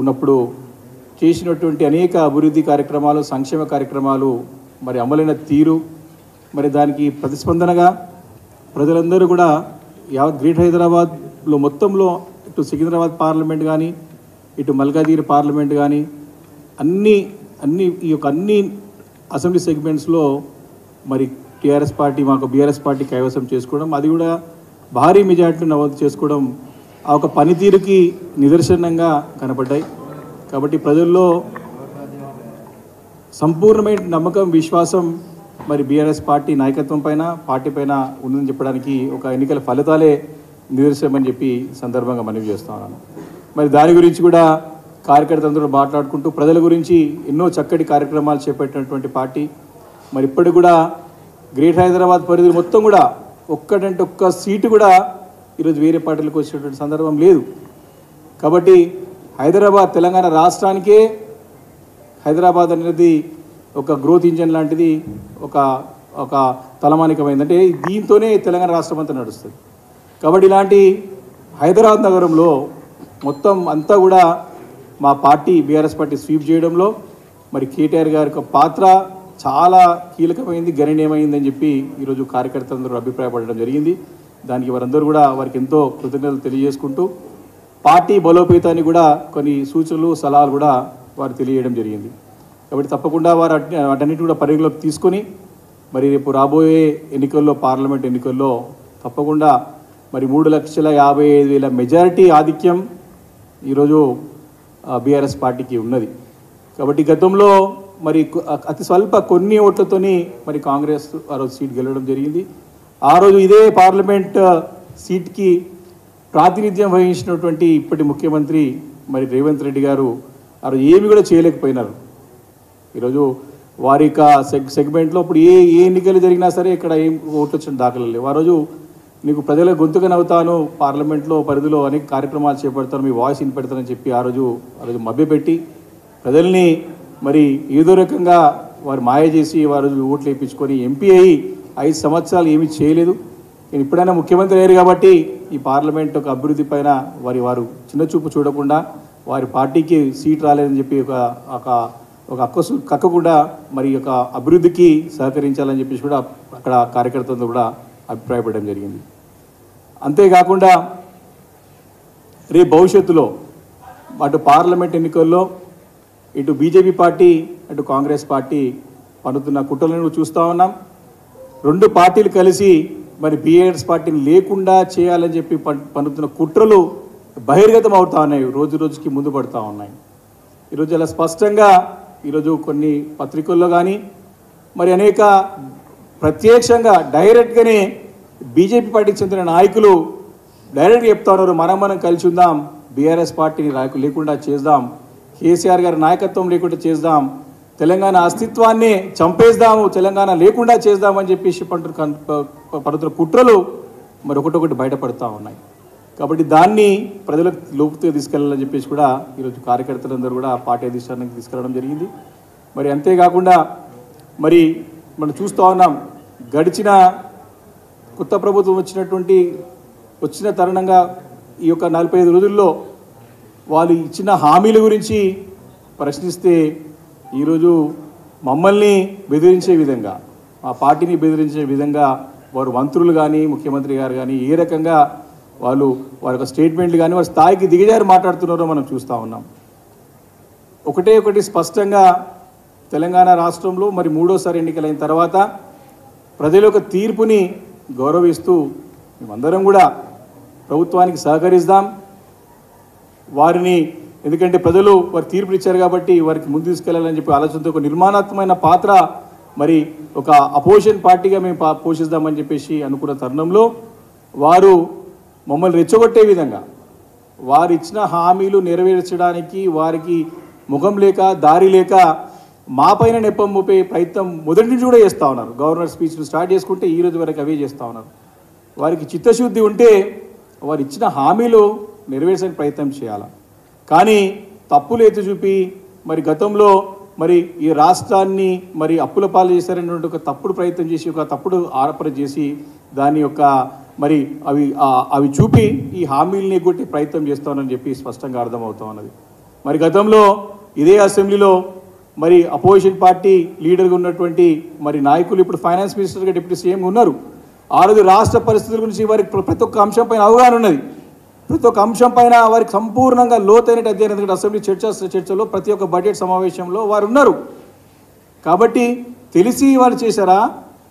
ఉన్నప్పుడు చేసినటువంటి అనేక అభివృద్ధి కార్యక్రమాలు, సంక్షేమ కార్యక్రమాలు మరి అమలైన తీరు, మరి దానికి ప్రతిస్పందనగా ప్రజలందరూ కూడా యావత్ గ్రేట్ హైదరాబాద్లో మొత్తంలో ఇటు సికింద్రాబాద్ పార్లమెంట్ కానీ, ఇటు మల్కాజ్గిరి పార్లమెంట్ కానీ అన్ని అన్ని అసెంబ్లీ సెగ్మెంట్స్లో మరి టీఆర్ఎస్ పార్టీ మాకు బీఆర్ఎస్ పార్టీ కైవసం చేసుకోవడం, అది కూడా భారీ మెజార్టీని నమోదు చేసుకోవడం ఆ ఒక పనితీరుకి నిదర్శనంగా కనపడ్డాయి. కాబట్టి ప్రజల్లో సంపూర్ణమైన నమ్మకం, విశ్వాసం మరి బీఆర్ఎస్ పార్టీ నాయకత్వం పైన, పార్టీ పైన ఉందని చెప్పడానికి ఒక ఎన్నికల ఫలితాలే నిదర్శనమని చెప్పి సందర్భంగా మనవి చేస్తా ఉన్నాను. మరి దాని గురించి కూడా కార్యకర్తలందరూ మాట్లాడుకుంటూ ప్రజల గురించి ఎన్నో చక్కటి కార్యక్రమాలు చేపట్టినటువంటి పార్టీ. మరి ఇప్పటికి కూడా గ్రేట్ హైదరాబాద్ పరిధి మొత్తం కూడా ఒక్కటంటే ఒక్క సీటు కూడా ఈరోజు వేరే పార్టీలకు వచ్చేటువంటి సందర్భం లేదు. కాబట్టి హైదరాబాద్ తెలంగాణ రాష్ట్రానికే హైదరాబాద్ అనేది ఒక గ్రోత్ ఇంజన్ లాంటిది, ఒక తలమానికమైంది. అంటే దీంతోనే తెలంగాణ రాష్ట్రం అంతా నడుస్తుంది. కాబట్టి ఇలాంటి హైదరాబాద్ నగరంలో మొత్తం అంతా కూడా మా పార్టీ బీఆర్ఎస్ పార్టీ స్వీప్ చేయడంలో మరి కేటీఆర్ గారి యొక్క పాత్ర చాలా కీలకమైంది, గణనీయమైందని చెప్పి ఈరోజు కార్యకర్తలందరూ అభిప్రాయపడడం జరిగింది. దానికి వారందరూ కూడా వారికి ఎంతో కృతజ్ఞతలు తెలియజేసుకుంటూ పార్టీ బలోపేతాన్ని కూడా కొన్ని సూచనలు, సలహాలు కూడా వారు తెలియజేయడం జరిగింది. కాబట్టి తప్పకుండా వారు వాటన్నిటి కూడా పరిగణలోకి తీసుకొని మరి రేపు రాబోయే ఎన్నికల్లో, పార్లమెంట్ ఎన్నికల్లో తప్పకుండా మరి 3,55,000 మెజారిటీ ఆధిక్యం ఈరోజు బీఆర్ఎస్ పార్టీకి ఉన్నది. కాబట్టి గతంలో మరి అతి స్వల్ప కొన్ని ఓట్లతోని మరి కాంగ్రెస్ ఆ రోజు సీట్ గెలవడం జరిగింది. ఆ రోజు ఇదే పార్లమెంట్ సీట్కి ప్రాతినిధ్యం వహించినటువంటి ఇప్పటి ముఖ్యమంత్రి మరి రేవంత్ రెడ్డి గారు ఆ రోజు ఏమి కూడా చేయలేకపోయినారు. ఈరోజు వారి యొక్క సెగ్మెంట్లో ఇప్పుడు ఏ ఎన్నికలు జరిగినా సరే ఇక్కడ ఏం ఓట్లు వచ్చిన దాఖలు లేవు. ఆ రోజు నీకు ప్రజల గొంతుగా నవ్వుతాను, పార్లమెంట్లో పరిధిలో అనేక కార్యక్రమాలు చేపడతాను, మీ వాయిస్ వినిపెడతానని చెప్పి ఆ రోజు మభ్యపెట్టి ప్రజల్ని మరి ఏదో రకంగా వారు మాయ చేసి వారు ఓట్లు వేయించుకొని ఎంపీ అయ్యి 5 సంవత్సరాలు ఏమీ చేయలేదు. నేను ఇప్పుడైనా ముఖ్యమంత్రి అయ్యారు కాబట్టి ఈ పార్లమెంట్ ఒక అభివృద్ధి పైన వారు చిన్న చూపు చూడకుండా వారి పార్టీకి సీట్ రాలేదని చెప్పి ఒక కక్కకుండా మరి ఒక అభివృద్ధికి సహకరించాలని చెప్పేసి కూడా అక్కడ కార్యకర్తలతో కూడా అభిప్రాయపడడం జరిగింది. అంతేకాకుండా రేపు భవిష్యత్తులో అటు పార్లమెంట్ ఎన్నికల్లో ఇటు బీజేపీ పార్టీ, అటు కాంగ్రెస్ పార్టీ పన్నుతున్న కుట్రలను చూస్తూ ఉన్నాం. 2 పార్టీలు కలిసి మరి బీఆర్ఎస్ పార్టీని లేకుండా చేయాలని చెప్పి పన్నుతున్న కుట్రలు బహిర్గతం అవుతా ఉన్నాయి, రోజు రోజుకి ముందు పడుతూ ఉన్నాయి. ఈరోజు అలా స్పష్టంగా ఈరోజు కొన్ని పత్రికల్లో కానీ మరి అనేక ప్రత్యక్షంగా డైరెక్ట్గానే బీజేపీ పార్టీకి చెందిన నాయకులు డైరెక్ట్గా చెప్తా ఉన్నారు, మనం కలిసి ఉందాం, బీఆర్ఎస్ పార్టీని లేకుండా చేద్దాం, కేసీఆర్ గారి నాయకత్వం లేకుండా చేద్దాం, తెలంగాణ అస్తిత్వాన్ని చంపేద్దాము, తెలంగాణ లేకుండా చేద్దామని చెప్పేసి పడుతున్న కుట్రలు మరి ఒకటొకటి బయటపడుతూ ఉన్నాయి. కాబట్టి దాన్ని ప్రజలకు లోపుతో తీసుకెళ్లాలని చెప్పేసి కూడా ఈరోజు కార్యకర్తలందరూ కూడా పార్టీ అధిష్టానానికి తీసుకెళ్లడం జరిగింది. మరి అంతేకాకుండా మరి మనం చూస్తూ ఉన్నాం, గడిచిన కొత్త ప్రభుత్వం వచ్చిన తరుణంగా ఈ యొక్క 45 రోజుల్లో వాళ్ళు ఇచ్చిన హామీల గురించి ప్రశ్నిస్తే ఈరోజు మమ్మల్ని బెదిరించే విధంగా, మా పార్టీని బెదిరించే విధంగా వారు మంత్రులు కానీ, ముఖ్యమంత్రి గారు కానీ ఏ రకంగా వారి యొక్క స్టేట్మెంట్లు కానీ వారి స్థాయికి దిగజారి మాట్లాడుతున్నారో మనం చూస్తూ ఉన్నాం. ఒకటి స్పష్టంగా తెలంగాణ రాష్ట్రంలో మరి 3వ ఎన్నికలైన తర్వాత ప్రజల యొక్క తీర్పుని గౌరవిస్తూ మేమందరం కూడా ప్రభుత్వానికి సహకరిస్తాం. వారిని ఎందుకంటే ప్రజలు వారి తీర్పునిచ్చారు కాబట్టి వారికి ముందు తీసుకెళ్లాలని చెప్పి ఆలోచనతో ఒక నిర్మాణాత్మకమైన పాత్ర మరి ఒక అపోజిషన్ పార్టీగా మేము పోషిస్తామని చెప్పేసి అనుకున్న తరుణంలో వారు మమ్మల్ని రెచ్చగొట్టే విధంగా వారు ఇచ్చిన హామీలు నెరవేర్చడానికి వారికి ముఖం లేక, దారి లేక మా పైన నెప్పం మోపే ప్రయత్నం మొదటి నుంచి కూడా చేస్తూ ఉన్నారు. గవర్నర్ స్పీచ్లు స్టార్ట్ చేసుకుంటే ఈ రోజు వరకు అవే చేస్తూ ఉన్నారు. వారికి చిత్తశుద్ధి ఉంటే వారు ఇచ్చిన హామీలు నెరవేర్చడానికి ప్రయత్నం చేయాలి. కానీ తప్పులు ఎత్తి చూపి మరి గతంలో మరి ఈ రాష్ట్రాన్ని మరి అప్పుల పాలు చేశారనేటువంటి ఒక తప్పుడు ప్రయత్నం చేసి, ఒక తప్పుడు ఆరోపణ చేసి దాని యొక్క మరి అవి చూపి ఈ హామీల్ని కొట్టి ప్రయత్నం చేస్తామని చెప్పి స్పష్టంగా అర్థమవుతా ఉన్నది. మరి గతంలో ఇదే అసెంబ్లీలో మరి అపోజిషన్ పార్టీ లీడర్గా ఉన్నటువంటి మరి నాయకులు ఇప్పుడు ఫైనాన్స్ మినిస్టర్గా డిప్యూటీ సీఎంగా ఉన్నారు. ఆ రోజు రాష్ట్ర పరిస్థితుల గురించి వారికి ప్రతి ఒక్క అంశం పైన అవగాహన ఉన్నది. ప్రతి ఒక్క అంశం పైన వారికి సంపూర్ణంగా లోతైన అధ్యయనం, ఎందుకంటే అసెంబ్లీ చర్చలో ప్రతి ఒక్క బడ్జెట్ సమావేశంలో వారు ఉన్నారు. కాబట్టి తెలిసి వాళ్ళు చేశారా,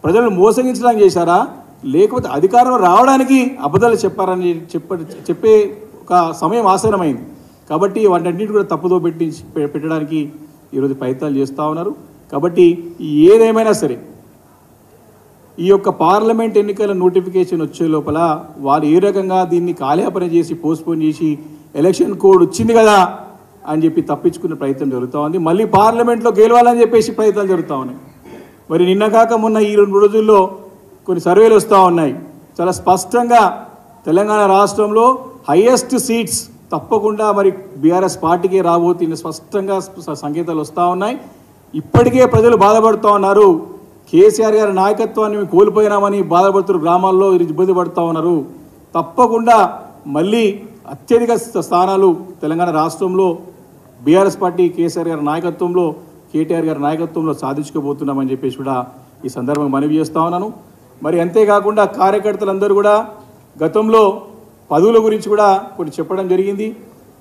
ప్రజలను మోసగించడానికి చేశారా, లేకపోతే అధికారం రావడానికి అబద్ధాలు చెప్పారని చెప్పే ఒక సమయం ఆసన్నమైంది. కాబట్టి వాటన్నిటి కూడా తప్పుదో పెట్టడానికి ఈరోజు ప్రయత్నాలు చేస్తూ ఉన్నారు. కాబట్టి ఏదేమైనా సరే ఈ యొక్క పార్లమెంట్ ఎన్నికల నోటిఫికేషన్ వచ్చే లోపల వారు ఏ రకంగా దీన్ని కాలయాపన చేసి పోస్ట్పోన్ చేసి ఎలక్షన్ కోడ్ వచ్చింది కదా అని చెప్పి తప్పించుకునే ప్రయత్నం జరుగుతూ ఉంది. మళ్ళీ పార్లమెంట్లో గెలవాలని చెప్పేసి ప్రయత్నాలు జరుగుతూ ఉన్నాయి. మరి నిన్న కాక మొన్న ఈ 2 రోజుల్లో కొన్ని సర్వేలు వస్తూ ఉన్నాయి. చాలా స్పష్టంగా తెలంగాణ రాష్ట్రంలో హైయెస్ట్ సీట్స్ తప్పకుండా మరి బీఆర్ఎస్ పార్టీకే రాబోతున్న స్పష్టంగా సంకేతాలు వస్తూ ఉన్నాయి. ఇప్పటికే ప్రజలు బాధపడుతూ ఉన్నారు. కేసీఆర్ గారి నాయకత్వాన్ని మేము కోల్పోయినామని బాధపడుతున్న గ్రామాల్లో ఇబ్బంది పడుతూ ఉన్నారు. తప్పకుండా మళ్ళీ అత్యధిక స్థానాలు తెలంగాణ రాష్ట్రంలో బీఆర్ఎస్ పార్టీ కేసీఆర్ గారి నాయకత్వంలో, కేటీఆర్ గారి నాయకత్వంలో సాధించుకోబోతున్నామని చెప్పేసి కూడా ఈ సందర్భంగా మనవి చేస్తూ ఉన్నాను. మరి అంతేకాకుండా కార్యకర్తలందరూ కూడా గతంలో పదవుల గురించి కూడా కొన్ని చెప్పడం జరిగింది.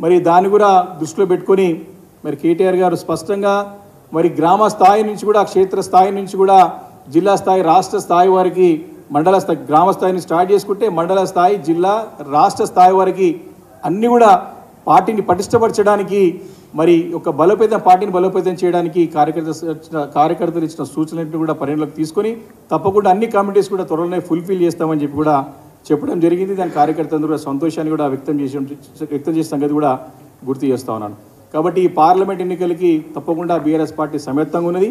మరి దాన్ని కూడా దృష్టిలో పెట్టుకొని మరి కేటీఆర్ గారు స్పష్టంగా మరి గ్రామ స్థాయి నుంచి కూడా, క్షేత్ర స్థాయి నుంచి కూడా, జిల్లా స్థాయి, రాష్ట్ర స్థాయి వారికి, మండల స్థాయి, గ్రామ స్థాయిని స్టార్ట్ చేసుకుంటే మండల స్థాయి, జిల్లా, రాష్ట్ర స్థాయి వారికి అన్నీ కూడా పార్టీని పటిష్టపరచడానికి, మరి ఒక పార్టీని బలోపేతం చేయడానికి కార్యకర్తలు ఇచ్చిన సూచనలను కూడా పరిగణలోకి తీసుకొని తప్పకుండా అన్ని కమిటీస్ కూడా త్వరలోనే ఫుల్ఫిల్ చేస్తామని చెప్పి కూడా చెప్పడం జరిగింది. దాని కార్యకర్తలందరూ కూడా సంతోషాన్ని కూడా వ్యక్తం చేసే సంగతి కూడా గుర్తు చేస్తూ ఉన్నాను. కాబట్టి ఈ పార్లమెంట్ ఎన్నికలకి తప్పకుండా బీఆర్ఎస్ పార్టీ సమర్థంగా ఉన్నది.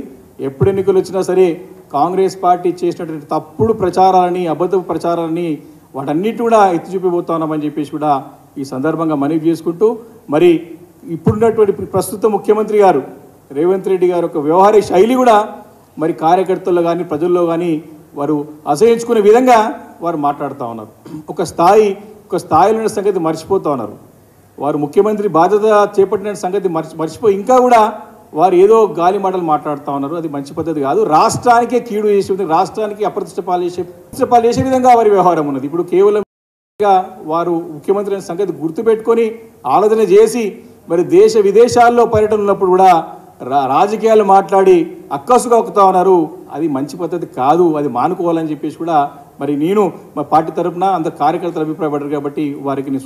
ఎప్పుడు ఎన్నికలు వచ్చినా సరే కాంగ్రెస్ పార్టీ చేసినటువంటి తప్పుడు ప్రచారాలని, అబద్ధపు ప్రచారాలని వాటన్నిటి కూడా ఎత్తి చూపిపోతున్నామని చెప్పేసి కూడా ఈ సందర్భంగా మనవి చేసుకుంటూ, మరి ఇప్పుడున్నటువంటి ప్రస్తుత ముఖ్యమంత్రి గారు రేవంత్ రెడ్డి గారు ఒక వ్యవహార శైలి కూడా మరి కార్యకర్తల్లో కానీ ప్రజల్లో కానీ వారు అసహించుకునే విధంగా వారు మాట్లాడుతూ ఉన్నారు. ఒక స్థాయిలో ఉన్న సంగతి మర్చిపోతూ ఉన్నారు. వారు ముఖ్యమంత్రి బాధ్యత చేపట్టిన సంగతి మర్చిపోయి ఇంకా కూడా వారు ఏదో గాలి మాటలు మాట్లాడుతూ ఉన్నారు. అది మంచి పద్ధతి కాదు. రాష్ట్రానికే కీడు చేసే, రాష్ట్రానికి అప్రతిష్ట పాలు చేసే విధంగా వారి వ్యవహారం ఉన్నది. ఇప్పుడు కేవలం వారు ముఖ్యమంత్రి అనే సంగతి గుర్తుపెట్టుకొని ఆలోచన చేసి మరి దేశ విదేశాల్లో పర్యటన ఉన్నప్పుడు కూడా రాజకీయాలు మాట్లాడి అక్కసుగా ఒక్కుతా ఉన్నారు. అది మంచి పద్ధతి కాదు. అది మానుకోవాలని చెప్పేసి కూడా మరి నేను మా పార్టీ తరఫున అందరు కార్యకర్తలు అభిప్రాయపడ్డారు కాబట్టి వారికి నేను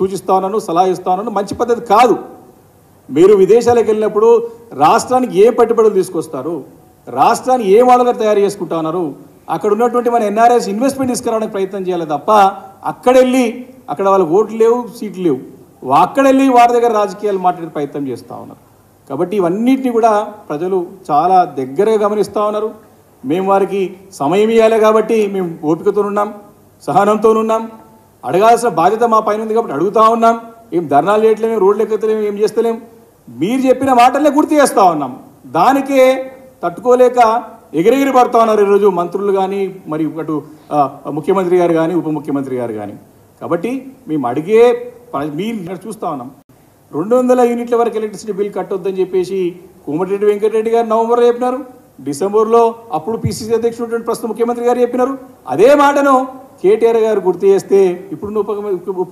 సూచిస్తా ఉన్నాను, సలహా ఇస్తా ఉన్నాను. మంచి పద్ధతి కాదు. మీరు విదేశాలకు వెళ్ళినప్పుడు రాష్ట్రానికి ఏ పెట్టుబడులు తీసుకొస్తారు, రాష్ట్రాన్ని ఏ మోడల్గా తయారు చేసుకుంటా ఉన్నారు, అక్కడ ఉన్నటువంటి మన ఎన్ఆర్ఐస్ ఇన్వెస్ట్మెంట్ తీసుకురావడానికి ప్రయత్నం చేయాలి తప్ప అక్కడ వాళ్ళకి ఓట్లు లేవు, సీట్లు లేవు, అక్కడెళ్ళి వారి దగ్గర రాజకీయాలు మాట్లాడే ప్రయత్నం చేస్తూ ఉన్నారు. కాబట్టి ఇవన్నిటిని కూడా ప్రజలు చాలా దగ్గరగా గమనిస్తూ ఉన్నారు. మేము వారికి సమయం ఇవ్వాలి కాబట్టి మేము ఓపికతో ఉన్నాం, సహనంతో ఉన్నాం. అడగాల్సిన బాధ్యత మా పైన ఉంది కాబట్టి అడుగుతూ ఉన్నాం. ఏం ధర్నాలు చేయట్లేము, రోడ్లు ఎక్కలేము, ఏం చేస్తలేము. మీరు చెప్పిన మాటలనే గుర్తు చేస్తూ ఉన్నాం. దానికే తట్టుకోలేక ఎగిరెగిరి పడుతూ ఉన్నారు ఈరోజు మంత్రులు కానీ, మరి అటు ముఖ్యమంత్రి గారు కానీ, ఉప ముఖ్యమంత్రి గారు కానీ. కాబట్టి మేము మీరు చూస్తూ ఉన్నాం. 200 యూనిట్ల వరకు ఎలక్ట్రిసిటీ బిల్ కట్టొద్దని చెప్పేసి కోమటిరెడ్డి వెంకటరెడ్డి గారు నవంబర్లో చెప్పినారు. డిసెంబర్లో అప్పుడు పిసిసి అధ్యక్షుడు ప్రస్తుత ముఖ్యమంత్రి గారు చెప్పినారు. అదే మాటను కేటీఆర్ గారు గుర్తు చేస్తే ఇప్పుడు ఉప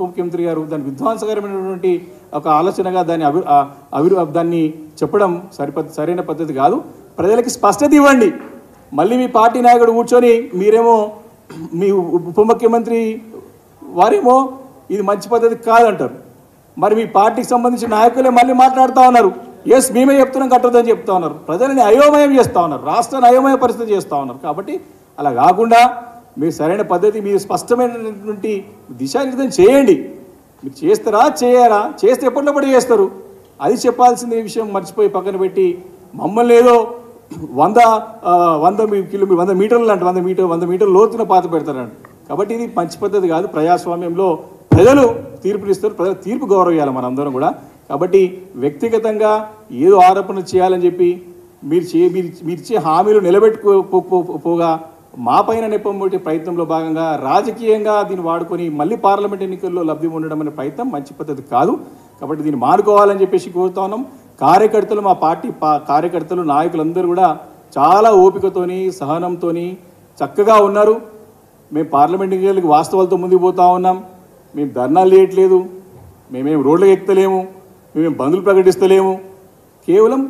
ముఖ్యమంత్రి గారు దాని విధ్వంసకరమైనటువంటి ఒక ఆలోచనగా దాన్ని చెప్పడం సరైన పద్ధతి కాదు. ప్రజలకి స్పష్టత ఇవ్వండి. మళ్ళీ మీ పార్టీ నాయకుడు కూర్చొని మీరేమో మీ ఉప ముఖ్యమంత్రి వారేమో ఇది మంచి పద్ధతి కాదంటారు. మరి మీ పార్టీకి సంబంధించిన నాయకులే మళ్ళీ మాట్లాడుతూ ఉన్నారు. ఎస్ మేమే చెప్తున్నాం కట్టొద్దని చెప్తా ఉన్నారు. ప్రజలని అయోమయం చేస్తూ ఉన్నారు, రాష్ట్రాన్ని అయోమయ పరిస్థితి చేస్తూ ఉన్నారు. కాబట్టి అలా కాకుండా మీరు సరైన పద్ధతి, మీరు స్పష్టమైనటువంటి దిశానిర్దేశం చేయండి. మీరు చేస్తారా, చేయరా, చేస్తే ఎప్పటికప్పుడు చేస్తారు. అది చెప్పాల్సిన విషయం మర్చిపోయి పక్కన పెట్టి మమ్మల్ని ఏదో 100 మీటర్లు అంటే 100 మీటర్ల లోతున పాత పెడతారంట. కాబట్టి ఇది మంచి పద్ధతి కాదు. ప్రజాస్వామ్యంలో ప్రజలు తీర్పునిస్తారు, ప్రజల తీర్పు గౌరవించాలి మనందరం కూడా. కాబట్టి వ్యక్తిగతంగా ఏదో ఆరోపణ చేయాలని చెప్పి మీరు ఇచ్చే హామీలు నిలబెట్టుకోపోగా మా పైన నెప్పం పెట్టే ప్రయత్నంలో భాగంగా రాజకీయంగా దీన్ని వాడుకొని మళ్ళీ పార్లమెంట్ ఎన్నికల్లో లబ్ధి ఉండడం అనే ప్రయత్నం మంచి పద్ధతి కాదు. కాబట్టి దీన్ని మానుకోవాలని చెప్పేసి కోరుతా ఉన్నాం. కార్యకర్తలు, మా పార్టీ కార్యకర్తలు, నాయకులందరూ కూడా చాలా ఓపికతోని, సహనంతోని చక్కగా ఉన్నారు. మేము పార్లమెంట్ ఎన్నికలకు వాస్తవాలతో ముందుకు పోతా ఉన్నాం. మేము ధర్నాలు చేయట్లేదు, మేమేం రోడ్లకు ఎక్కుతలేము, మేమేం బంధులు ప్రకటిస్తలేము. కేవలం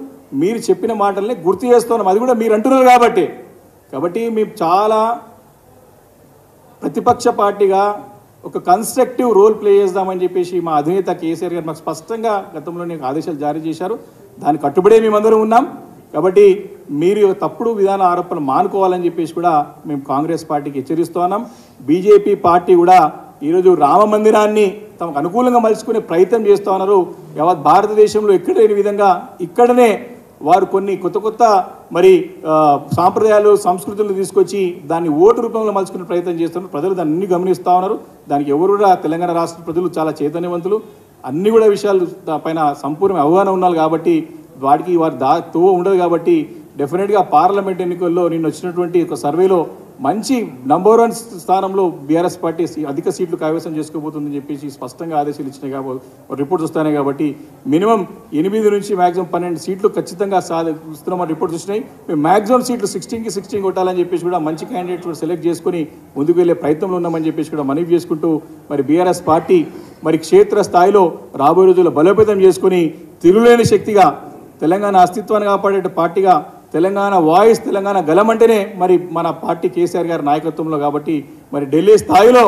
మీరు చెప్పిన మాటల్ని గుర్తు చేస్తున్నాం. అది కూడా మీరు అంటున్నారు కాబట్టి మేము చాలా ప్రతిపక్ష పార్టీగా ఒక కన్స్ట్రక్టివ్ రోల్ ప్లే చేద్దామని చెప్పేసి మా అధినేత కేసీఆర్ గారు మాకు స్పష్టంగా గతంలోనే ఆదేశాలు జారీ చేశారు. దానికి కట్టుబడే మేమందరం ఉన్నాం. కాబట్టి మీరు తప్పుడు విధాన ఆరోపణలు మానుకోవాలని చెప్పేసి కూడా మేము కాంగ్రెస్ పార్టీకి హెచ్చరిస్తూ ఉన్నాం. బీజేపీ పార్టీ కూడా ఈరోజు రామ మందిరాన్ని తమకు అనుకూలంగా మలుచుకునే ప్రయత్నం చేస్తూ ఉన్నారు. యావత్ భారతదేశంలో ఎక్కడ లేని విధంగా ఇక్కడనే వారు కొన్ని కొత్త మరి సాంప్రదాయాలు, సంస్కృతులను తీసుకొచ్చి దాన్ని ఓటు రూపంలో మలుచుకునే ప్రయత్నం చేస్తున్నారు. ప్రజలు దాన్ని గమనిస్తూ ఉన్నారు. దానికి ఎవరు కూడా తెలంగాణ రాష్ట్ర ప్రజలు చాలా చైతన్యవంతులు, అన్ని కూడా విషయాలు పైన సంపూర్ణ అవగాహన ఉన్నారు. కాబట్టి వాటికి వారి తోవ ఉండదు. కాబట్టి డెఫినెట్గా పార్లమెంట్ ఎన్నికల్లో నిన్న వచ్చినటువంటి ఒక సర్వేలో మంచి నంబర్ 1 స్థానంలో బీఆర్ఎస్ పార్టీ అధిక సీట్లు కైవసం చేసుకోబోతుందని చెప్పేసి స్పష్టంగా ఆదేశాలు ఇచ్చినాయి. కాబట్టి రిపోర్ట్స్ వస్తున్నాయి. కాబట్టి మినిమం 8 నుంచి మ్యాక్సిమం 12 సీట్లు ఖచ్చితంగా ఇస్తున్నామని రిపోర్ట్స్ వచ్చినాయి. మేము మ్యాక్సిమం సీట్లు 16కి 16 కొట్టాలని చెప్పేసి కూడా మంచి క్యాండిడేట్స్ కూడా సెలెక్ట్ చేసుకుని ముందుకు వెళ్ళే ప్రయత్నంలో ఉన్నామని చెప్పేసి కూడా మనవి చేసుకుంటూ మరి బీఆర్ఎస్ పార్టీ మరి క్షేత్ర స్థాయిలో రాబోయే రోజుల్లో బలోపేతం చేసుకుని తిరుగులేని శక్తిగా తెలంగాణ అస్తిత్వాన్ని కాపాడే పార్టీగా తెలంగాణ వాయిస్, తెలంగాణ గలం అంటేనే మరి మన పార్టీ కేసీఆర్ గారి నాయకత్వంలో. కాబట్టి మరి ఢిల్లీ స్థాయిలో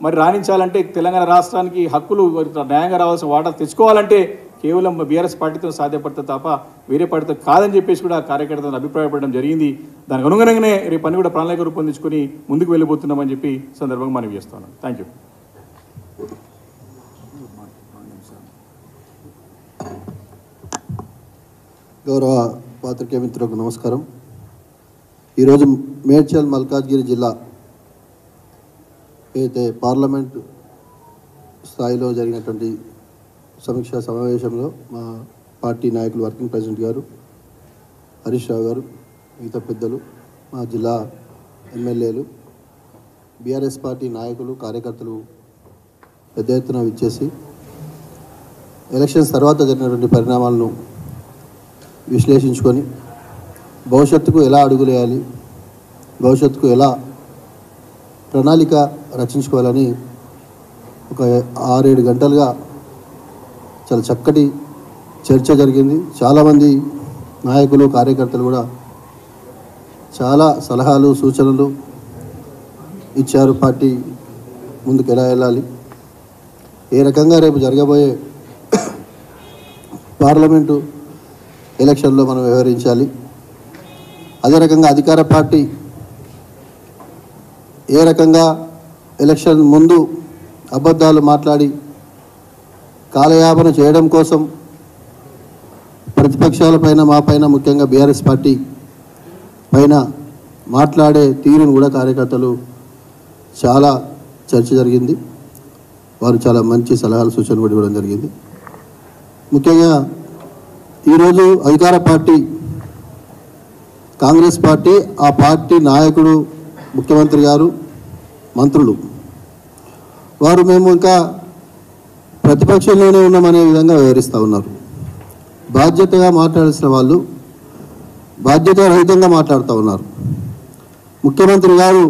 మరి రాణించాలంటే, తెలంగాణ రాష్ట్రానికి హక్కులు న్యాయంగా రావాల్సిన వాటా తెచ్చుకోవాలంటే కేవలం బీఆర్ఎస్ పార్టీతో సాధ్యపడుతుంది తప్ప వేరే పార్టీతో కాదని చెప్పేసి కూడా కార్యకర్తలను అభిప్రాయపడడం జరిగింది. దానికి అనుగుణంగానే రేపు పని కూడా ప్రణాళిక రూపొందించుకొని ముందుకు వెళ్ళిపోతున్నామని చెప్పి సందర్భంగా మనవి చేస్తున్నాను. Thank you. గౌరవ పాత్రికేయ మిత్రులకు నమస్కారం. ఈరోజు మేడ్చల్ మల్కాజ్గిరి జిల్లా అయితే పార్లమెంట్ స్థాయిలో జరిగినటువంటి సమీక్షా సమావేశంలో మా పార్టీ నాయకులు, వర్కింగ్ ప్రెసిడెంట్ గారు, హరీష్ రావు గారు, మిగతా పెద్దలు, మా జిల్లా ఎమ్మెల్యేలు, బీఆర్ఎస్ పార్టీ నాయకులు, కార్యకర్తలు పెద్ద ఎత్తున విచ్చేసి ఎలక్షన్స్ తర్వాత జరిగినటువంటి పరిణామాలను విశ్లేషించుకొని భవిష్యత్తుకు ఎలా అడుగులేయాలి, భవిష్యత్తుకు ఎలా ప్రణాళిక రచించుకోవాలని ఒక 6-7 గంటలుగా చాలా చక్కటి చర్చ జరిగింది. చాలామంది నాయకులు, కార్యకర్తలు కూడా చాలా సలహాలు, సూచనలు ఇచ్చారు. పార్టీ ముందుకు ఎలా వెళ్ళాలి, ఏ రకంగా రేపు జరగబోయే పార్లమెంటు ఎలక్షన్లో మనం వ్యవహరించాలి, అదే రకంగా అధికార పార్టీ ఏ రకంగా ఎలక్షన్ ముందు అబద్ధాలు మాట్లాడి కాలయాపన చేయడం కోసం ప్రతిపక్షాలపైన, మా పైన, ముఖ్యంగా బీఆర్ఎస్ పార్టీ పైన మాట్లాడే తీరును కూడా కార్యకర్తలు చాలా చర్చ జరిగింది. వారు చాలా మంచి సలహాలు, సూచనలు కూడా ఇవ్వడం జరిగింది. ముఖ్యంగా ఈరోజు అధికార పార్టీ కాంగ్రెస్ పార్టీ, ఆ పార్టీ నాయకుడు, ముఖ్యమంత్రి గారు, మంత్రులు వారు మేము ఇంకా ప్రతిపక్షంలోనే ఉన్నామనే విధంగా వ్యవహరిస్తూ ఉన్నారు. బాధ్యతగా మాట్లాడాల్సిన వాళ్ళు బాధ్యత రహితంగా మాట్లాడుతూ ఉన్నారు. ముఖ్యమంత్రి గారు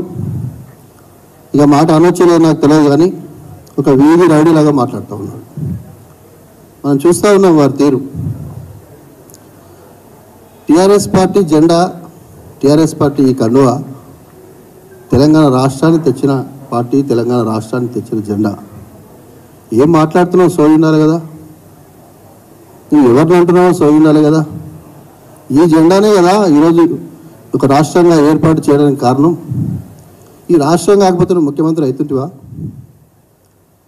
ఇక మాట అనొచ్చులే నాకు తెలియదు కానీ ఒక వీధి రౌడీలాగా మాట్లాడుతూ ఉన్నారు. మనం చూస్తూ ఉన్నాం వారి తీరు. టీఆర్ఎస్ పార్టీ జెండా, టీఆర్ఎస్ పార్టీ ఈ కండువా తెలంగాణ రాష్ట్రాన్ని తెచ్చిన పార్టీ, తెలంగాణ రాష్ట్రాన్ని తెచ్చిన జెండా. ఏం మాట్లాడుతున్నావు, సోయి ఉండాలి కదా, నువ్వు ఎవరిని అంటున్నావో సోయి ఉండాలి కదా. ఈ జెండానే కదా ఈరోజు ఒక రాష్ట్రంగా ఏర్పాటు చేయడానికి కారణం. ఈ రాష్ట్రం కాకపోతే నువ్వు ముఖ్యమంత్రి అవుతుంటివా?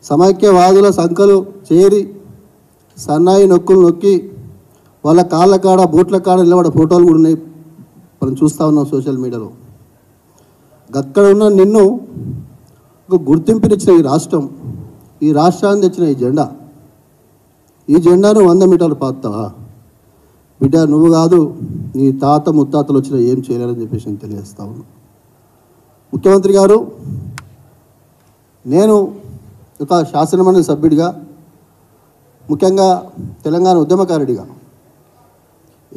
సమైక్యవాదుల సంఖ్యలు చేరి సన్నాయి నొక్కులు నొక్కి వాళ్ళ కాళ్ళ కాడ, బూట్ల కాడ నిలబడే ఫోటోలు కూడా ఉన్నాయి, మనం చూస్తూ ఉన్నాం సోషల్ మీడియాలో. అక్కడ ఉన్న నిన్ను ఒక గుర్తింపునిచ్చిన ఈ రాష్ట్రం, ఈ రాష్ట్రాన్ని తెచ్చిన ఈ జెండాను 100 మీటర్లు పాతావా బిడ్డ? నువ్వు కాదు, నీ తాత ముత్తాతలు వచ్చినా ఏం చేయలేరని చెప్పేసి నేను తెలియజేస్తా ఉన్నాను. ముఖ్యమంత్రి గారు, నేను ఒక శాసనమండలి సభ్యుడిగా ముఖ్యంగా తెలంగాణ ఉద్యమకారుడిగా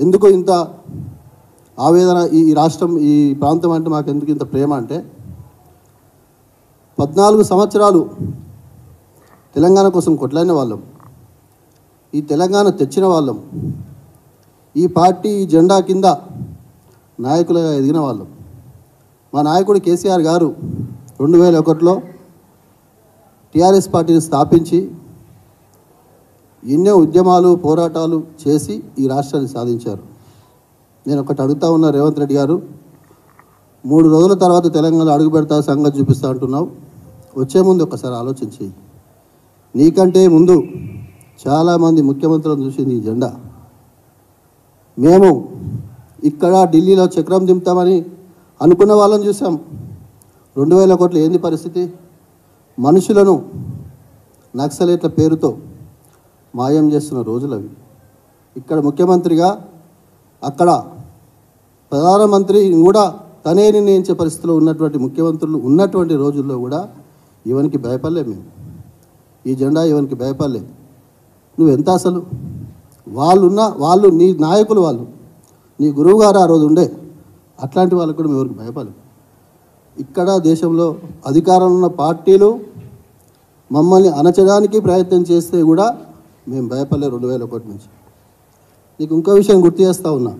ఎందుకు ఇంత ఆవేదన, ఈ రాష్ట్రం ఈ ప్రాంతం అంటే మాకు ఎందుకు ఇంత ప్రేమ అంటే 14 సంవత్సరాలు తెలంగాణ కోసం కొట్లాడిన వాళ్ళం, ఈ తెలంగాణ తెచ్చిన వాళ్ళం, ఈ పార్టీ ఈ జెండా కింద నాయకులుగా ఎదిగిన వాళ్ళం. మా నాయకుడు కేసీఆర్ గారు 2001లో టీఆర్ఎస్ పార్టీని స్థాపించి ఎన్నో ఉద్యమాలు పోరాటాలు చేసి ఈ రాష్ట్రాన్ని సాధించారు. నేను ఒకటి అడుగుతా ఉన్నా, రేవంత్ రెడ్డి గారు 3 రోజుల తర్వాత తెలంగాణ అడుగు పెడతా సంగతి చూపిస్తా అంటున్నావు. వచ్చే ముందు ఒకసారి ఆలోచించి, నీకంటే ముందు చాలామంది ముఖ్యమంత్రులను చూసింది ఈ జెండా. మేము ఇక్కడ ఢిల్లీలో చక్రం దింపుతామని అనుకున్న వాళ్ళని చూసాం. 2001లో ఏంది పరిస్థితి? మనుషులను నక్సలేట్ల పేరుతో మాయం చేస్తున్న రోజులవి. ఇక్కడ ముఖ్యమంత్రిగా, అక్కడ ప్రధానమంత్రి కూడా తనే నిర్ణయించే పరిస్థితిలో ఉన్నటువంటి ముఖ్యమంత్రులు ఉన్నటువంటి రోజుల్లో కూడా ఇవనికి భయపడలే. మేము ఈ జెండా ఇవనికి భయపడలే. నువ్వెంత అసలు వాళ్ళు నీ నాయకులు, వాళ్ళు నీ గురువు గారు ఆ రోజు ఉండే, అట్లాంటి వాళ్ళకు కూడా మేము ఎవరికి భయపడలేదు. ఇక్కడ దేశంలో అధికారంలో ఉన్న పార్టీలు మమ్మల్ని అణచడానికి ప్రయత్నం చేస్తే కూడా మేము భయపడలే 2001 నుంచి. నీకు ఇంకో విషయం గుర్తు చేస్తూ ఉన్నా,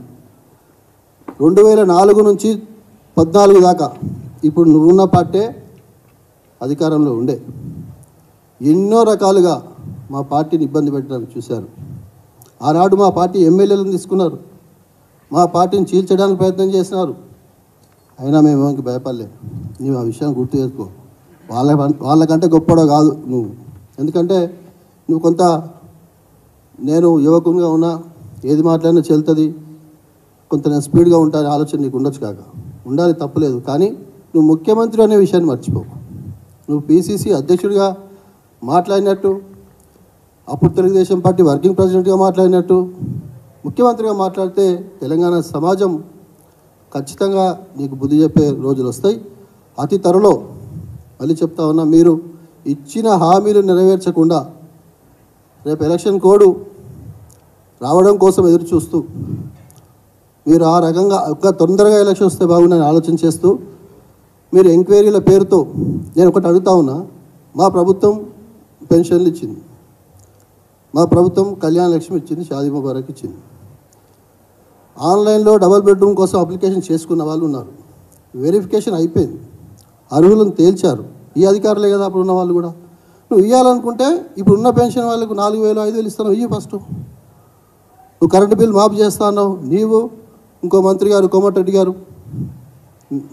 2004 నుంచి 14 దాకా ఇప్పుడు నువ్వున్న పార్టీ అధికారంలో ఉండే. ఎన్నో రకాలుగా మా పార్టీని ఇబ్బంది పెట్టడానికి చూశారు. ఆనాడు మా పార్టీ ఎమ్మెల్యేలను తీసుకున్నారు, మా పార్టీని చీల్చడానికి ప్రయత్నం చేసినారు. అయినా మేము ఎవరికి భయపడలే. నువ్వు ఆ విషయం గుర్తు చేసుకో. వాళ్ళకంటే గొప్పడో కాదు నువ్వు. ఎందుకంటే నువ్వు కొంత, నేను యువకునిగా ఉన్నా, ఏది మాట్లాడినా చెల్తుంది, కొంత నేను స్పీడ్గా ఉంటాను ఆలోచన నీకు ఉండొచ్చు, కాక ఉండాలి, తప్పులేదు. కానీ నువ్వు ముఖ్యమంత్రి అనే విషయాన్ని మర్చిపోవు. నువ్వు పిసిసి అధ్యక్షుడిగా మాట్లాడినట్టు, అప్పుడు తెలుగుదేశం పార్టీ వర్కింగ్ ప్రెసిడెంట్గా మాట్లాడినట్టు, ముఖ్యమంత్రిగా మాట్లాడితే తెలంగాణ సమాజం ఖచ్చితంగా నీకు బుద్ధి చెప్పే రోజులు వస్తాయి. అతి త్వరలో మళ్ళీ చెప్తా ఉన్నా, మీరు ఇచ్చిన హామీలు నెరవేర్చకుండా రేపు ఎలక్షన్ కోడ్ రావడం కోసం ఎదురు చూస్తూ, మీరు ఆ రకంగా తొందరగా ఎలక్షన్ వస్తే బాగుందని ఆలోచన చేస్తూ మీరు ఎంక్వైరీల పేరుతో, నేను ఒకటి అడుగుతా ఉన్నా, మా ప్రభుత్వం పెన్షన్లు ఇచ్చింది, మా ప్రభుత్వం కళ్యాణ లక్ష్మి ఇచ్చింది, షాదీ ముబారక్ ఇచ్చింది. ఆన్లైన్లో డబుల్ బెడ్రూమ్ కోసం అప్లికేషన్ చేసుకున్న వాళ్ళు ఉన్నారు. వెరిఫికేషన్ అయిపోయింది, అర్హులను తేల్చారు. ఈ అధికారులే కదా అప్పుడు ఉన్న వాళ్ళు కూడా. నువ్వు ఇవ్వాలనుకుంటే ఇప్పుడు ఉన్న పెన్షన్ వాళ్ళకు 4,000 5,000 ఇస్తాను, ఇవ్వు ఫస్ట్. నువ్వు కరెంటు బిల్ మాఫ్ చేస్తా అన్నావు, నీవు ఇంకో మంత్రి గారు కోమటిరెడ్డి గారు,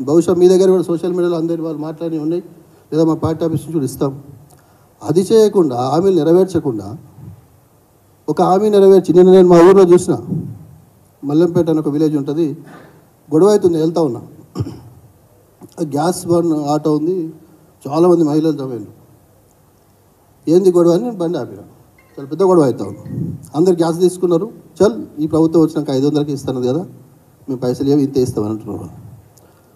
బహుశా మీ దగ్గర కూడా సోషల్ మీడియాలో అందరి వాళ్ళు మాట్లాడి ఉన్నాయి, లేదా మా పార్టీ ఆఫీస్ నుంచి కూడా ఇస్తాం. అది చేయకుండా, హామీలు నెరవేర్చకుండా, ఒక హామీ నెరవేర్చి, నేను మా ఊరిలో చూసిన మల్లంపేట అని ఒక విలేజ్ ఉంటుంది, గొడవ అవుతుంది, వెళ్తా ఉన్నా, గ్యాస్ బండ్ ఆటో ఉంది, చాలామంది మహిళలు జమైండు. ఏంది గొడవ అని నేను బండి ఆపిన, చాలా పెద్ద గొడవ అవుతా ఉన్నా. అందరు గ్యాస్ తీసుకున్నారు, చల్ ఈ ప్రభుత్వం వచ్చినాక 500కి ఇస్తున్నది కదా, మేము పైసలు ఏమి ఇంత ఇస్తామని అంటున్నారు.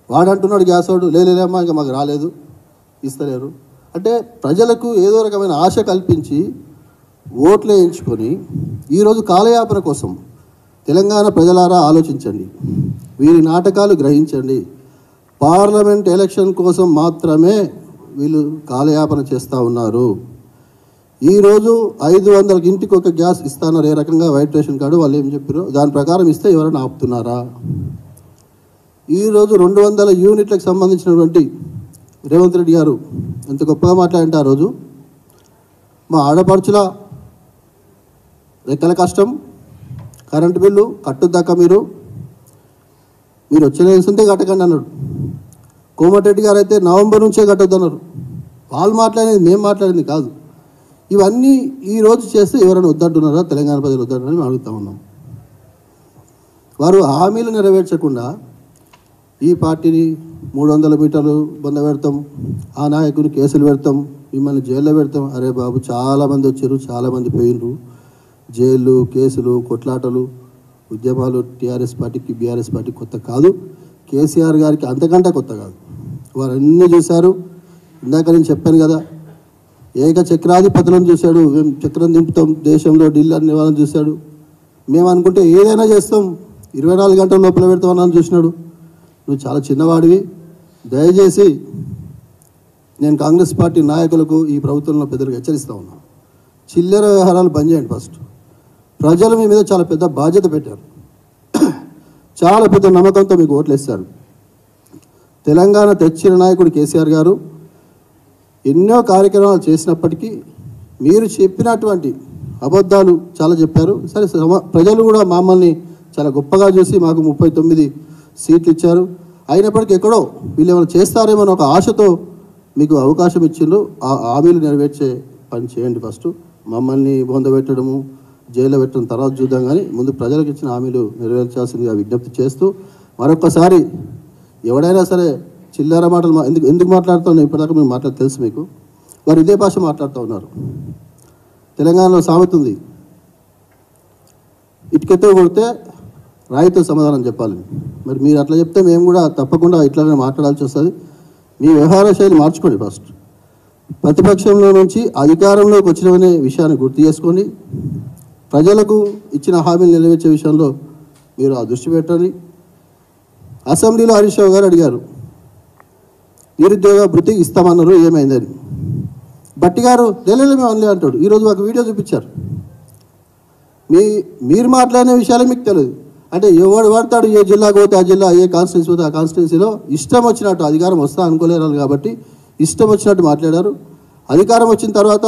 వాడు అంటున్నాడు, గ్యాస్ వాడు, లేలేమ్మా ఇంకా మాకు రాలేదు, ఇస్తలేరు. అంటే ప్రజలకు ఏదో రకమైన ఆశ కల్పించి ఓట్లు వేయించుకొని ఈరోజు కాలయాపన కోసం, తెలంగాణ ప్రజలారా ఆలోచించండి, వీరి నాటకాలు గ్రహించండి. పార్లమెంట్ ఎలక్షన్ కోసం మాత్రమే వీళ్ళు కాలయాపన చేస్తూ ఉన్నారు. ఈరోజు 500కి ఇంటికి ఒక గ్యాస్ ఇస్తాన్నారు, ఏ రకంగా వైట్ రేషన్ కార్డు వాళ్ళు ఏం చెప్పారో దాని ప్రకారం ఇస్తే ఎవరైనా ఆపుతున్నారా? ఈరోజు 200 యూనిట్లకు సంబంధించినటువంటి రేవంత్ రెడ్డి గారు ఎంత గొప్పగా మాట్లాడంటే, ఆ రోజు మా ఆడపడుచుల రెక్కల కష్టం, కరెంటు బిల్లు కట్టుదాకా మీరు వచ్చేస్తుంటే కట్టకండి అన్నాడు. కోమటిరెడ్డి గారు అయితే నవంబర్ నుంచే కట్టొద్దన్నారు. వాళ్ళు మాట్లాడేది మేము మాట్లాడింది కాదు. ఇవన్నీ ఈరోజు చేస్తే ఎవరైనా వద్దంటున్నారా? తెలంగాణ ప్రజలు వద్దంటున్నారని మేము అడుగుతా ఉన్నాం. వారు హామీలు నెరవేర్చకుండా ఈ పార్టీని 300 మీటర్లు బంద పెడతాం, ఆ నాయకుని కేసులు పెడతాం, మిమ్మల్ని జైల్లో పెడతాం. అరే బాబు, చాలామంది వచ్చారు, చాలామంది పోయినరు. జైళ్ళు, కేసులు, కొట్లాటలు, ఉద్యమాలు టీఆర్ఎస్ పార్టీకి బీఆర్ఎస్ పార్టీకి కొత్త కాదు, కేసీఆర్ గారికి అంతకంటే కొత్త కాదు. వారు అన్నీ చూశారు. ఇందాక నేను చెప్పాను కదా, ఏక చక్రాధిపతులను చూశాడు. మేము చక్రం దింపుతాం దేశంలో, ఢిల్లీ నివారణ చూశాడు. మేము అనుకుంటే ఏదైనా చేస్తాం, 24 గంటల లోపల పెడతామని చూసినాడు. నువ్వు చాలా చిన్నవాడివి. దయచేసి నేను కాంగ్రెస్ పార్టీ నాయకులకు, ఈ ప్రభుత్వంలో పెద్దలకు హెచ్చరిస్తూ ఉన్నాను, చిల్లర వ్యవహారాలు బంద్ చేయండి. ఫస్ట్ ప్రజలు మీ మీద చాలా పెద్ద బాధ్యత పెట్టారు, చాలా పెద్ద నమ్మకంతో మీకు ఓట్లు వేస్తారు. తెలంగాణ తెచ్చిన నాయకుడు కేసీఆర్ గారు ఎన్నో కార్యక్రమాలు చేసినప్పటికీ మీరు చెప్పినటువంటి అబద్ధాలు చాలా చెప్పారు. సరే, ప్రజలు కూడా మమ్మల్ని చాలా గొప్పగా చూసి మాకు 39 సీట్లు ఇచ్చారు. అయినప్పటికీ ఎక్కడో వీళ్ళు ఏమైనా చేస్తారేమో ఒక ఆశతో మీకు అవకాశం ఇచ్చిండ్రు. ఆ హామీలు నెరవేర్చే పని చేయండి. ఫస్ట్ మమ్మల్ని బొందబెట్టడము, జైల్లో పెట్టడం తర్వాత చూద్దాం, కానీ ముందు ప్రజలకు ఇచ్చిన హామీలు నెరవేర్చాల్సిందిగా విజ్ఞప్తి చేస్తూ, మరొకసారి ఎవడైనా సరే చిల్లర మాటలు ఎందుకు మాట్లాడుతున్నాను ఇప్పటిదాకా మేము తెలుసు మీకు. వారు ఇదే భాష మాట్లాడుతూ ఉన్నారు. తెలంగాణలో సామెత ఉంది, ఇటుకతో కొడితే రాయితో సమాధానం చెప్పాలి. మరి మీరు అట్లా చెప్తే మేము కూడా తప్పకుండా ఇట్లానే మాట్లాడాల్సి వస్తుంది. మీ వ్యవహార శైలి మార్చుకోండి. ఫస్ట్ ప్రతిపక్షంలో నుంచి అధికారంలోకి వచ్చినవనే విషయాన్ని గుర్తు చేసుకొని ప్రజలకు ఇచ్చిన హామీలు నెరవేర్చే విషయంలో మీరు ఆ దృష్టి పెట్టండి. అసెంబ్లీలో హరీష్ రావు గారు అడిగారు, నిరుద్యోగ భృతి ఇస్తామన్నారు, ఏమైందని. బట్టి గారు ఢిల్లీలో మేము అనలే అంటాడు. ఈరోజు ఒక వీడియో చూపించారు. మీరు మాట్లాడిన విషయాలే మీకు తెలియదు. అంటే ఎవడు పడతాడు, ఏ జిల్లాకు పోతే ఆ జిల్లా, ఏ కాన్స్టిట్యున్సీ పోతే ఆ కాన్స్టిట్యున్సీలో ఇష్టం వచ్చినట్టు, అధికారం వస్తా అనుకోలేరు కాబట్టి ఇష్టం వచ్చినట్టు మాట్లాడారు. అధికారం వచ్చిన తర్వాత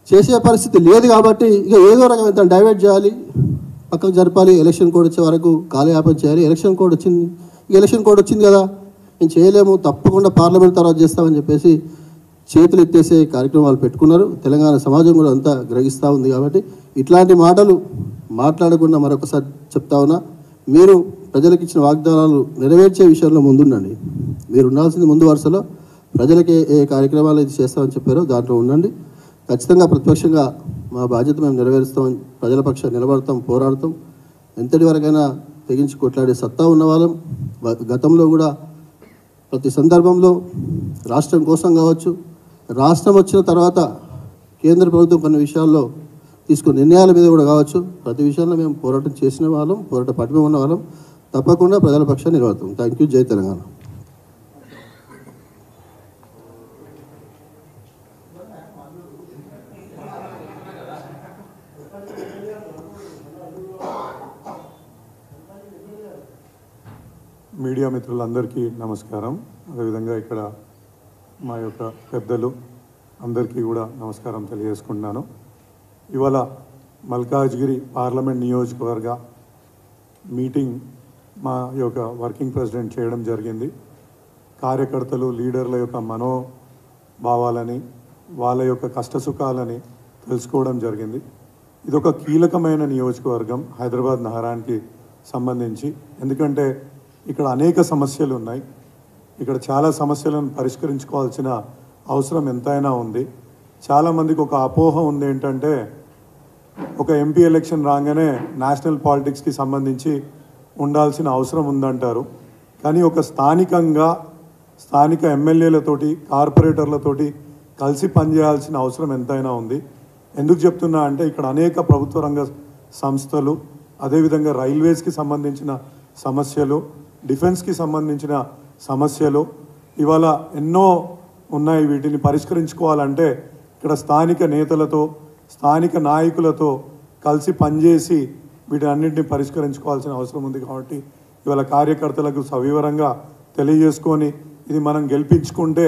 చేసే పరిస్థితి లేదు కాబట్టి ఇక ఏదో రకమైన డైవర్ట్ చేయాలి, పక్కకు జరపాలి, ఎలక్షన్ కోడ్ వచ్చే వరకు కాలయాపన చేయాలి. ఎలక్షన్ కోడ్ వచ్చింది కదా, నేను చేయలేము, తప్పకుండా పార్లమెంట్ తర్వాత చేస్తామని చెప్పేసి చేతులు ఎత్తేసే కార్యక్రమాలు పెట్టుకున్నారు. తెలంగాణ సమాజం కూడా అంతా గ్రహిస్తూ ఉంది. కాబట్టి ఇట్లాంటి మాటలు మాట్లాడకుండా మరొకసారి చెప్తా ఉన్నా, మీరు ప్రజలకు ఇచ్చిన వాగ్దానాలు నెరవేర్చే విషయంలో ముందుండండి. మీరు ఉండాల్సింది ముందు వరుసలో. ప్రజలకి ఏ కార్యక్రమాలు అయితే చేస్తామని చెప్పారో దాంట్లో ఉండండి. ఖచ్చితంగా ప్రతిపక్షంగా మా బాధ్యత మేము నెరవేరుస్తామని, ప్రజల పక్షాన్ని నిలబడతాం, పోరాడతాం. ఎంతటి వరకైనా తెగించి కొట్లాడే సత్తా ఉన్నవాళ్ళం. గతంలో కూడా ప్రతి సందర్భంలో రాష్ట్రం కోసం కావచ్చు, రాష్ట్రం వచ్చిన తర్వాత కేంద్ర ప్రభుత్వం కొన్ని విషయాల్లో తీసుకున్న నిర్ణయాల మీద కూడా కావచ్చు, ప్రతి విషయంలో మేము పోరాటం చేసిన వాళ్ళం, పోరాట పటిమ ఉన్న వాళ్ళం. తప్పకుండా ప్రజల పక్షాన్ని నిలబడతాం. Thank you. జై తెలంగాణ. మీడియా మిత్రులందరికీ నమస్కారం. అదేవిధంగా ఇక్కడ మా యొక్క పెద్దలు అందరికీ కూడా నమస్కారం తెలియజేసుకుంటున్నాను. ఇవాళ మల్కాజ్గిరి పార్లమెంట్ నియోజకవర్గ మీటింగ్ మా యొక్క వర్కింగ్ ప్రెసిడెంట్ చేయడం జరిగింది. కార్యకర్తలు, లీడర్ల యొక్క మనోభావాలని, వాళ్ళ యొక్క కష్టసుఖాలని తెలుసుకోవడం జరిగింది. ఇదొక కీలకమైన నియోజకవర్గం హైదరాబాద్ నగరానికి సంబంధించి. ఎందుకంటే ఇక్కడ అనేక సమస్యలు ఉన్నాయి. ఇక్కడ చాలా సమస్యలను పరిష్కరించుకోవాల్సిన అవసరం ఎంతైనా ఉంది. చాలామందికి ఒక అపోహ ఉంది, ఏంటంటే ఒక ఎంపీ ఎలక్షన్ రాగానే నేషనల్ పాలిటిక్స్కి సంబంధించి ఉండాల్సిన అవసరం ఉందంటారు. కానీ ఒక స్థానిక ఎమ్మెల్యేలతోటి, కార్పొరేటర్లతోటి కలిసి పనిచేయాల్సిన అవసరం ఎంతైనా ఉంది. ఎందుకు చెప్తున్నా అంటే ఇక్కడ అనేక ప్రభుత్వ రంగ సంస్థలు, అదేవిధంగా రైల్వేస్కి సంబంధించిన సమస్యలు, డిఫెన్స్కి సంబంధించిన సమస్యలు ఇవాళ ఎన్నో ఉన్నాయి. వీటిని పరిష్కరించుకోవాలంటే ఇక్కడ స్థానిక నేతలతో, స్థానిక నాయకులతో కలిసి పనిచేసి వీటన్నింటినీ పరిష్కరించుకోవాల్సిన అవసరం ఉంది. కాబట్టి ఇవాళ కార్యకర్తలకు సవివరంగా తెలియజేసుకొని ఇది మనం గెలిపించుకుంటే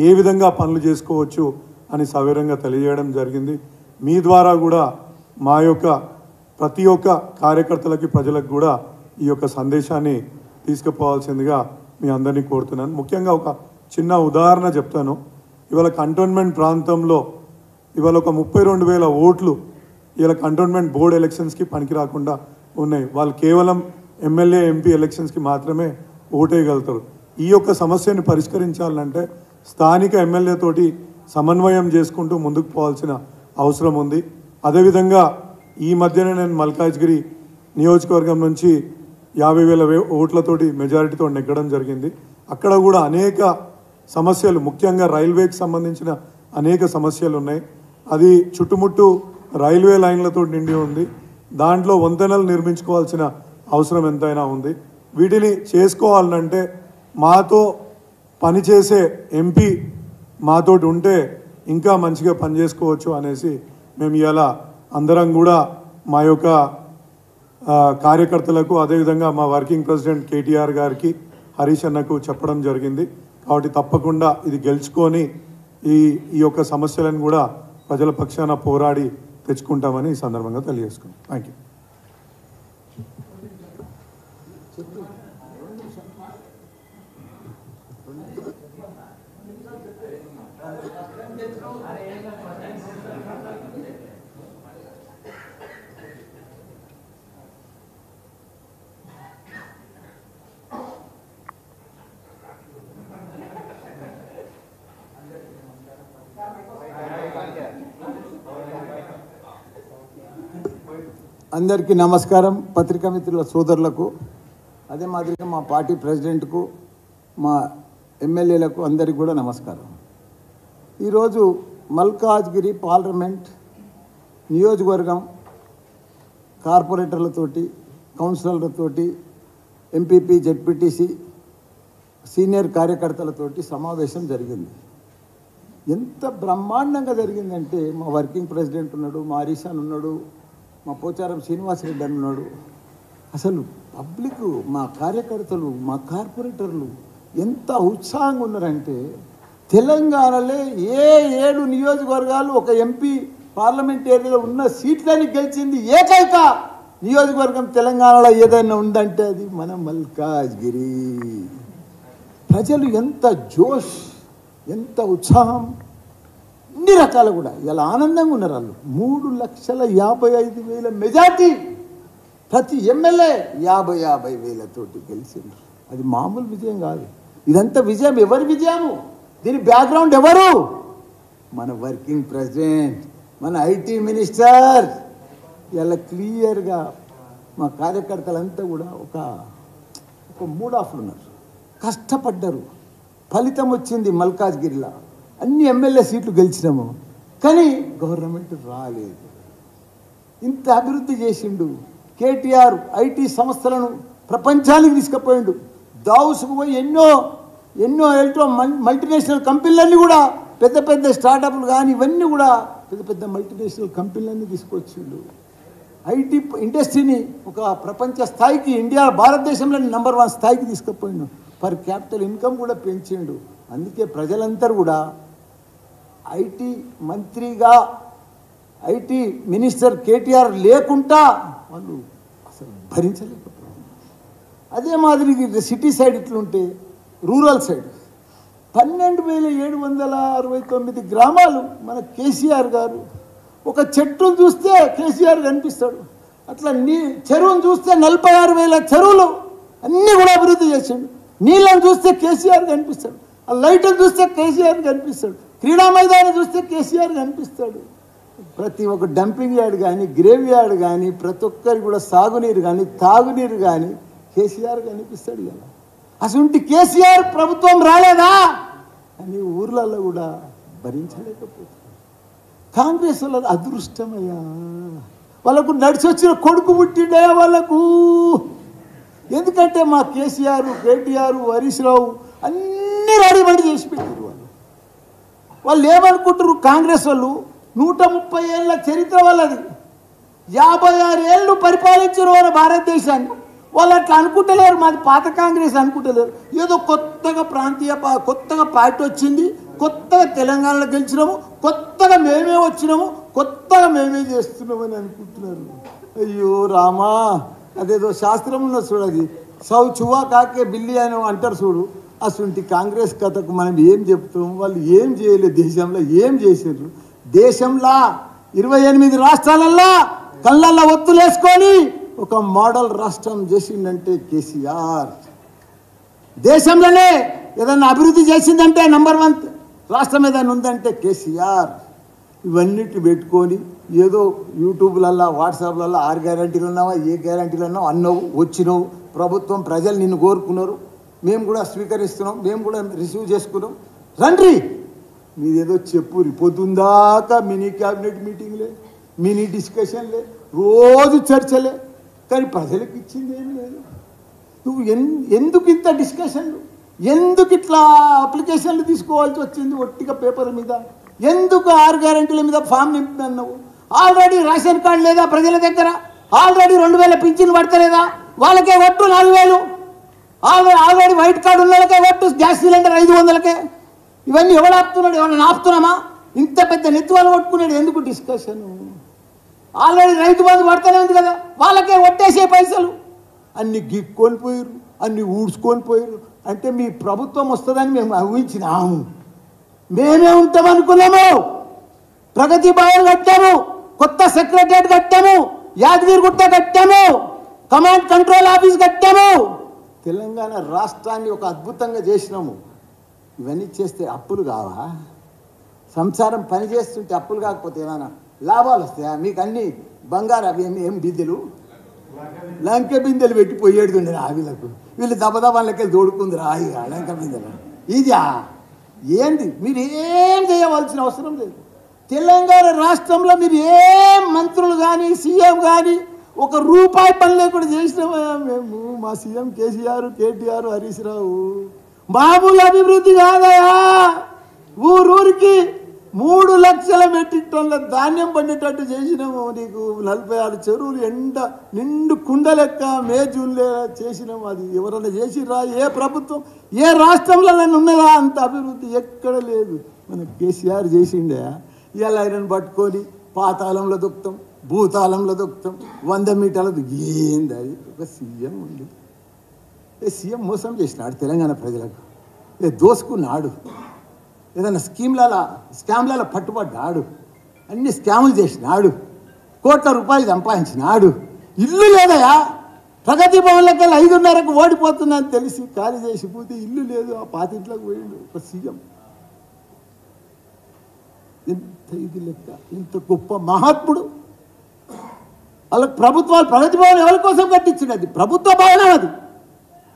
ఏ విధంగా పనులు చేసుకోవచ్చు అని సవివరంగా తెలియజేయడం జరిగింది. మీ ద్వారా కూడా మా యొక్క ప్రతి ఒక్క కార్యకర్తలకి, ప్రజలకు కూడా ఈ యొక్క సందేశాన్ని తీసుకుపోవాల్సిందిగా మీ అందరినీ కోరుతున్నాను. ముఖ్యంగా ఒక చిన్న ఉదాహరణ చెప్తాను. ఇవాళ కంటోన్మెంట్ ప్రాంతంలో ఇవాళ ఒక 32,000 ఓట్లు ఇవాళ కంటోన్మెంట్ బోర్డు ఎలక్షన్స్కి పనికి రాకుండా ఉన్నాయి. వాళ్ళు కేవలం ఎమ్మెల్యే, ఎంపీ ఎలక్షన్స్కి మాత్రమే ఓటేయగలుగుతారు. ఈ యొక్క సమస్యను పరిష్కరించాలంటే స్థానిక ఎమ్మెల్యేతోటి సమన్వయం చేసుకుంటూ ముందుకు పోవాల్సిన అవసరం ఉంది. అదేవిధంగా ఈ మధ్యనే నేను మల్కాజ్గిరి నియోజకవర్గం నుంచి 50,000 ఓట్లతోటి మెజారిటీతో నెగ్గడం జరిగింది. అక్కడ కూడా అనేక సమస్యలు, ముఖ్యంగా రైల్వేకి సంబంధించిన అనేక సమస్యలు ఉన్నాయి. అది చుట్టుముట్టు రైల్వే లైన్లతో నిండి ఉంది. దాంట్లో వంతెనలు నిర్మించుకోవాల్సిన అవసరం ఎంతైనా ఉంది. వీటిని చేసుకోవాలంటే మాతో పనిచేసే ఎంపీ మాతోటి ఉంటే ఇంకా మంచిగా పనిచేసుకోవచ్చు అనేసి మేము ఇలా అందరం కూడా మా యొక్క కార్యకర్తలకు అదేవిధంగా మా వర్కింగ్ ప్రెసిడెంట్ కేటీఆర్ గారికి హరీష్ అన్నకు చెప్పడం జరిగింది. కాబట్టి తప్పకుండా ఇది గెలుచుకొని ఈ యొక్క సమస్యలను కూడా ప్రజల పక్షాన పోరాడి తెచ్చుకుంటామని ఈ సందర్భంగా తెలియజేసుకున్నాం. Thank you. అందరికీ నమస్కారం. పత్రికా మిత్రుల సోదరులకు, అదే మాదిరిగా మా పార్టీ ప్రెసిడెంట్కు, మా ఎమ్మెల్యేలకు అందరికీ కూడా నమస్కారం. ఈరోజు మల్కాజ్గిరి పార్లమెంట్ నియోజకవర్గం కార్పొరేటర్లతోటి, కౌన్సిలర్లతోటి, ఎంపీపీ, జెడ్పీటీసీ, సీనియర్ కార్యకర్తలతోటి సమావేశం జరిగింది. ఎంత బ్రహ్మాండంగా జరిగిందంటే మా వర్కింగ్ ప్రెసిడెంట్ ఉన్నాడు, మా హరీష్ ఉన్నాడు, మా పోచారం శ్రీనివాసరెడ్డి అని ఉన్నాడు. అసలు పబ్లిక్, మా కార్యకర్తలు, మా కార్పొరేటర్లు ఎంత ఉత్సాహంగా ఉన్నారంటే తెలంగాణలో 7 నియోజకవర్గాలు ఒక ఎంపీ పార్లమెంట్ ఏరియాలో ఉన్న సీట్లని గెలిచింది ఏకైక నియోజకవర్గం తెలంగాణలో ఏదైనా ఉందంటే అది మన మల్కాజ్గిరి. ప్రజలు ఎంత జోష్, ఎంత ఉత్సాహం, అన్ని రకాలు కూడా ఇలా ఆనందంగా ఉన్నారు. వాళ్ళు 3,55,000 మెజార్టీ, ప్రతి ఎమ్మెల్యే 50,000 తోటి గెలిచిండ్రు. అది మామూలు విజయం కాదు. ఇదంతా విజయం ఎవరి విజయము? దీని బ్యాక్గ్రౌండ్ ఎవరు? మన వర్కింగ్ ప్రెసిడెంట్, మన ఐటీ మినిస్టర్. ఇలా క్లియర్గా మా కార్యకర్తలంతా కూడా ఒక మూడ్ ఆఫ్లు ఉన్నారు, కష్టపడ్డారు, ఫలితం వచ్చింది. మల్కాజ్గిరిలో అన్ని ఎమ్మెల్యే సీట్లు గెలిచినాము, కానీ గవర్నమెంట్ రాలేదు. ఇంత అభివృద్ధి చేసిండు కేటీఆర్. ఐటీ సంస్థలను ప్రపంచానికి తీసుకుపోయిండు. దావుసుకు పోయి ఎన్నో మల్టీనేషనల్ కంపెనీలన్నీ కూడా, పెద్ద పెద్ద స్టార్టప్లు కానీ ఇవన్నీ కూడా పెద్ద పెద్ద మల్టీనేషనల్ కంపెనీలన్నీ తీసుకొచ్చిండు. ఐటీ ఇండస్ట్రీని ఒక ప్రపంచ స్థాయికి, ఇండియా భారతదేశంలో నెంబర్ 1 స్థాయికి తీసుకుపోయిండు. పర్ క్యాపిటల్ ఇన్కమ్ కూడా పెంచిండు. అందుకే ప్రజలందరూ కూడా ఐటీ మంత్రిగా, ఐటీ మినిస్టర్ కేటీఆర్ లేకుండా వాళ్ళు అసలు భరించలేకపోయారు. అదే మాదిరి సిటీ సైడ్ ఇట్లుంటే రూరల్ సైడ్ 12,769 గ్రామాలు మన కేసీఆర్ గారు. ఒక చెట్టును చూస్తే కేసీఆర్ కనిపిస్తాడు. అట్లా చెరువును చూస్తే 46,000 చెరువులు అన్నీ కూడా అభివృద్ధి చేసిండు. నీళ్ళని చూస్తే కేసీఆర్ కనిపిస్తాడు. ఆ లైట్ని చూస్తే కేసీఆర్ కనిపిస్తాడు. క్రీడా మైదానం చూస్తే కేసీఆర్ కనిపిస్తాడు. ప్రతి ఒక్క డంపింగ్ యార్డ్ కానీ, గ్రేవ్ యార్డ్ కానీ, ప్రతి ఒక్కరికి కూడా సాగునీరు కానీ, తాగునీరు కానీ కేసీఆర్ కనిపిస్తాడు. ఇలా అసలు కేసీఆర్ ప్రభుత్వం రాలేదా అని ఊర్లలో కూడా భరించలేకపోతుంది. కాంగ్రెస్ వాళ్ళ అదృష్టమయ్యా, వాళ్ళకు నడిచి వచ్చిన కొడుకు పుట్టిండయా వాళ్ళకు. ఎందుకంటే మా కేసీఆర్, కేటీఆర్, హరీష్ రావు అన్నీ రెడీమెంట్ చేసి పెట్టారు. వాళ్ళు ఏమనుకుంటారు? కాంగ్రెస్ వాళ్ళు 130 ఏళ్ళ చరిత్ర వాళ్ళది, 56 ఏళ్ళు పరిపాలించారు మన భారతదేశాన్ని. వాళ్ళు అట్లా అనుకుంటలేరు. మాది పాత కాంగ్రెస్ అనుకుంటలేరు. ఏదో కొత్తగా పార్టీ వచ్చింది, కొత్తగా తెలంగాణలో గెలిచినాము, కొత్తగా మేమే వచ్చినాము, కొత్తగా మేమే చేస్తున్నామని అనుకుంటున్నారు. అయ్యో రామా, అదేదో శాస్త్రం ఉన్న చూడు, అది సౌ చువా కాకే బిల్లి అని అంటారు చూడు. అసలు కాంగ్రెస్ కథకు మనం ఏం చెప్తాం? వాళ్ళు ఏం చేయలేదు, దేశంలో ఏం చేసారు? దేశంలో 28 రాష్ట్రాలల్లో కళ్ళల్లో ఒత్తులేసుకొని ఒక మోడల్ రాష్ట్రం చేసిందంటే కేసీఆర్. దేశంలోనే ఏదన్నా అభివృద్ధి చేసిందంటే నంబర్ 1 రాష్ట్రం ఏదైనా ఉందంటే కేసీఆర్. ఇవన్నిటి పెట్టుకొని ఏదో యూట్యూబ్లల్లో, వాట్సాప్లలో 6 గ్యారంటీలు ఉన్నావా, ఏ గ్యారంటీలు ఉన్నావు అన్నావు, వచ్చినావు. ప్రభుత్వం, ప్రజలు నిన్ను కోరుకున్నారు, మేము కూడా స్వీకరిస్తున్నాం, మేము కూడా రిసీవ్ చేసుకున్నాం. రండి మీదేదో చెప్పురి. పొద్దుందాకా మినీ క్యాబినెట్ మీటింగ్లే, మినీ డిస్కషన్లే, రోజు చర్చలే, కానీ ప్రజలకు ఇచ్చింది ఏం లేదు. నువ్వు ఎందుకు ఇంత డిస్కషన్లు, ఎందుకు ఇట్లా అప్లికేషన్లు తీసుకోవాల్సి వచ్చింది ఒట్టిగా పేపర్ మీద? ఎందుకు 6 గ్యారెంటీల మీద ఫామ్ నింపుతున్నావు? ఆల్రెడీ రేషన్ కార్డు లేదా ప్రజల దగ్గర? ఆల్రెడీ 2000 పింఛన్లు పడతలేదా? వాళ్ళకే ఒట్టు 4000. ఆల్రెడీ వైట్ కార్డు ఉన్న వాళ్ళకే ఒట్టు గ్యాస్ సిలిండర్ 500కే. ఇవన్నీ ఎవడు ఆపుతున్నాడు? ఎవరైనా ఆపుతున్నామా? ఇంత పెద్ద నెత్తువాళ్ళు కొట్టుకున్నాడు. ఎందుకు డిస్కషన్? ఆల్రెడీ రైతు బంధు పడతానే ఉంది కదా, వాళ్ళకే ఒట్టేసే పైసలు. అన్ని గిక్కొని పోయారు, అన్ని ఊడ్చుకొని పోయారు. అంటే మీ ప్రభుత్వం వస్తుందని మేము ఊహించినాము. మేమే ఉంటామనుకున్నాము. ప్రగతి భవన్ కట్టాము, కొత్త సెక్రటరియట్ కట్టాము, యాదగిరిగుట్ట కట్టాము, కమాండ్ కంట్రోల్ ఆఫీస్ కట్టాము. తెలంగాణ రాష్ట్రాన్ని ఒక అద్భుతంగా చేసినాము. ఇవన్నీ చేస్తే అప్పులు కావా? సంసారం పని చేస్తుంటే అప్పులు కాకపోతే ఏమైనా లాభాలు వస్తాయా? మీకు అన్ని బంగారు అవి ఏం బిందెలు, లంకె బిందెలు పెట్టి పోయేడుతుండే ఆవిలకు. వీళ్ళు దబదబాలకి దోడుకుందిరా ఇక లంక బిందెలు. ఇదా ఏంది? మీరు ఏం చేయవలసిన అవసరం లేదు. తెలంగాణ రాష్ట్రంలో మీరు ఏం మంత్రులు కానీ సీఎం కానీ ఒక రూపాయి పని లేకుండా చేసినామా మేము? మా సీఎం కేసీఆర్, కేటీఆర్, హరీష్ రావు మామూలు అభివృద్ధి కాదయా. ఊరూరికి 3 లక్షల మెట్రిక్ టన్నుల ధాన్యం పండేటట్టు చేసినాము. నీకు 46 చెరువులు నిండు కుండ లెక్క మే జూన్లో చేసినాము. అది ఎవరన్నా చేసిరా? ఏ ప్రభుత్వం, ఏ రాష్ట్రంలో ఉన్నదా అంత అభివృద్ధి? ఎక్కడ లేదు. మన కేసీఆర్ చేసిండే. ఇలా ఆయనను పట్టుకొని పాతాళంలో దొక్కుతాం, భూతాళంలో దొక్కుతాం, 100 మీటర్ల ఏంది అది? ఒక సీఎం ఉంది. సీఎం మోసం చేసినాడు తెలంగాణ ప్రజలకు. దోసుకున్నాడు. ఏదైనా స్కామ్లలో పట్టుబడ్డాడు. అన్ని స్కాములు చేసినాడు. కోట్ల రూపాయలు సంపాదించినాడు. ఇల్లు లేదయా? ప్రగతి భవన్లకి వెళ్ళి 5:30కు ఓడిపోతున్నా అని తెలిసి ఖాళీ చేసిపోతే ఇల్లు లేదు. ఆ పాతింట్లోకి పోయిండు ఒక సీఎం. ఎంత ఇది లెక్క, ఇంత గొప్ప మహాత్ముడు. వాళ్ళకి ప్రభుత్వాలు ప్రగతి భవన్ ఎవరి కోసం కట్టించింది? అది ప్రభుత్వ భవనం. అది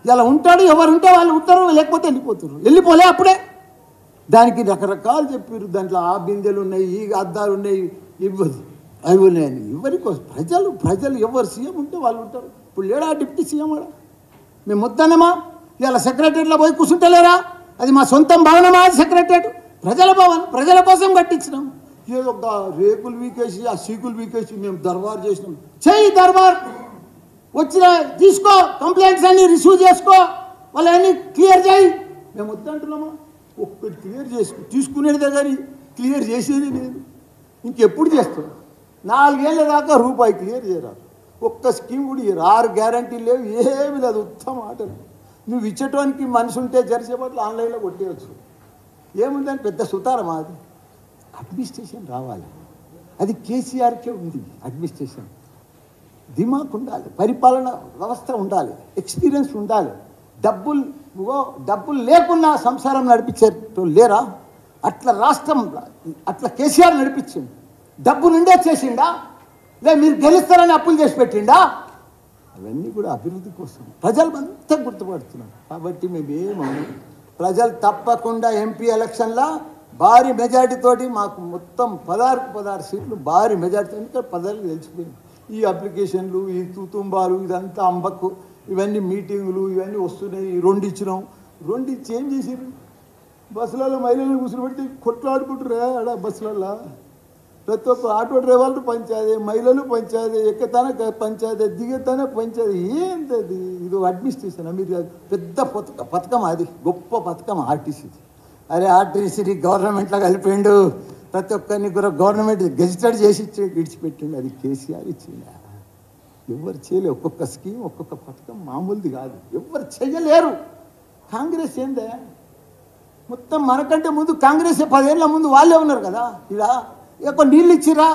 ఇలా ఉంటాడు, ఎవరు ఉంటే వాళ్ళు ఉంటారు, లేకపోతే వెళ్ళిపోలే అప్పుడే. దానికి రకరకాలు చెప్పారు. దాంట్లో ఆ బిందెలు ఉన్నాయి, ఈ అద్దాలు ఉన్నాయి, అవి ఉన్నాయని. ఎవరి కోసం? ప్రజలు ఎవరు సీఎం ఉంటే వాళ్ళు ఉంటారు. ఇప్పుడు లేడా డిప్యూటీ సీఎం? కూడా మేము వద్దన్నమా? ఇలా సెక్రటరీలో పోయి కూర్చుంటలేరా? అది మా సొంతం భవనమా? అది సెక్రటరియట్ ప్రజల భవన్, ప్రజల కోసం కట్టించినాం. ఏదో ఒక రేకులు వీకేసి, ఆ సీకులు వీకేసి మేము దర్బార్ చేసినాం. చెయ్యి దర్బార్, వచ్చిన తీసుకో, కంప్లైంట్స్ అన్ని రిసీవ్ చేసుకో, వాళ్ళన్నీ క్లియర్ చేయి. మేము వద్దంటున్నామా? ఒక్కటి క్లియర్ తీసుకునేదే కానీ క్లియర్ చేసేది లేదు. ఇంకెప్పుడు చేస్తాం? 4 ఏళ్ళ దాకా రూపాయి క్లియర్ చేయరాదు. ఒక్క స్కీమ్ కూడా 6 గ్యారంటీలు లేవు, ఏమి లేదు. ఉత్తమ ఆటలు. నువ్వు ఇచ్చేటానికి మనిషి ఉంటే జరిసేపట్లు ఆన్లైన్లో కొట్టేయచ్చు. ఏముందని పెద్ద సుతారమా? అది అడ్మినిస్ట్రేషన్ రావాలి. అది కేసీఆర్కే ఉంది. అడ్మినిస్ట్రేషన్ దిమాక్ ఉండాలి, పరిపాలన వ్యవస్థ ఉండాలి, ఎక్స్పీరియన్స్ ఉండాలి. డబ్బులు లేకున్నా సంసారం నడిపించేటో లేరా? అట్లా రాష్ట్రం, అట్లా కేసీఆర్ నడిపించింది. డబ్బు నుండే చేసిండా? మీరు గెలుస్తారని అప్పులు చేసి పెట్టిండా? అవన్నీ కూడా అభివృద్ధి కోసం ప్రజలు అంతా గుర్తుపడుతున్నారు. కాబట్టి మేమేమో ప్రజలు తప్పకుండా ఎంపీ ఎలక్షన్లో భారీ మెజార్టీతోటి మాకు మొత్తం 16 సీట్లు భారీ మెజార్టీ. ఎందుకంటే ప్రజలకు తెలిసిపోయింది. ఈ అప్లికేషన్లు, ఈ తుతుంబాలు, ఇదంతా అంబక్కు, ఇవన్నీ మీటింగులు ఇవన్నీ వస్తున్నాయి. 2 ఇచ్చినాం. 2 ఇచ్చి ఏం చేసారు? బస్సులలో మహిళలను కూర్చోబెట్టి కొట్లాడుకుంటారు ఆడ బస్సులలో. ప్రతి ఒక్క ఆటో డ్రైవర్లు పంచాదే, మహిళలు పంచాదే, ఎక్కతానే పంచాదే, దిగతానే పంచాదే. ఏంటది? ఇది అడ్మినిస్ట్రేషన్. మీరు పెద్ద పథకం, అది గొప్ప పథకం ఆర్టీసీది. అరే ఆర్టీసీ గవర్నమెంట్లో కలిపిండు, ప్రతి ఒక్కరిని కూడా గవర్నమెంట్ గెజిటెడ్ చేసి విడిచిపెట్టిండు. అది కేసీఆర్ ఇచ్చిందా? ఎవరు చేయలేరు. ఒక్కొక్క స్కీమ్, ఒక్కొక్క పథకం మామూలుది కాదు. ఎవరు చేయలేరు. కాంగ్రెస్ ఏందే? మొత్తం మనకంటే ముందు కాంగ్రెస్ 10 ఏళ్ళ ముందు వాళ్ళే ఉన్నారు కదా. ఇలా ఎక్కువ నీళ్ళు ఇచ్చిరా,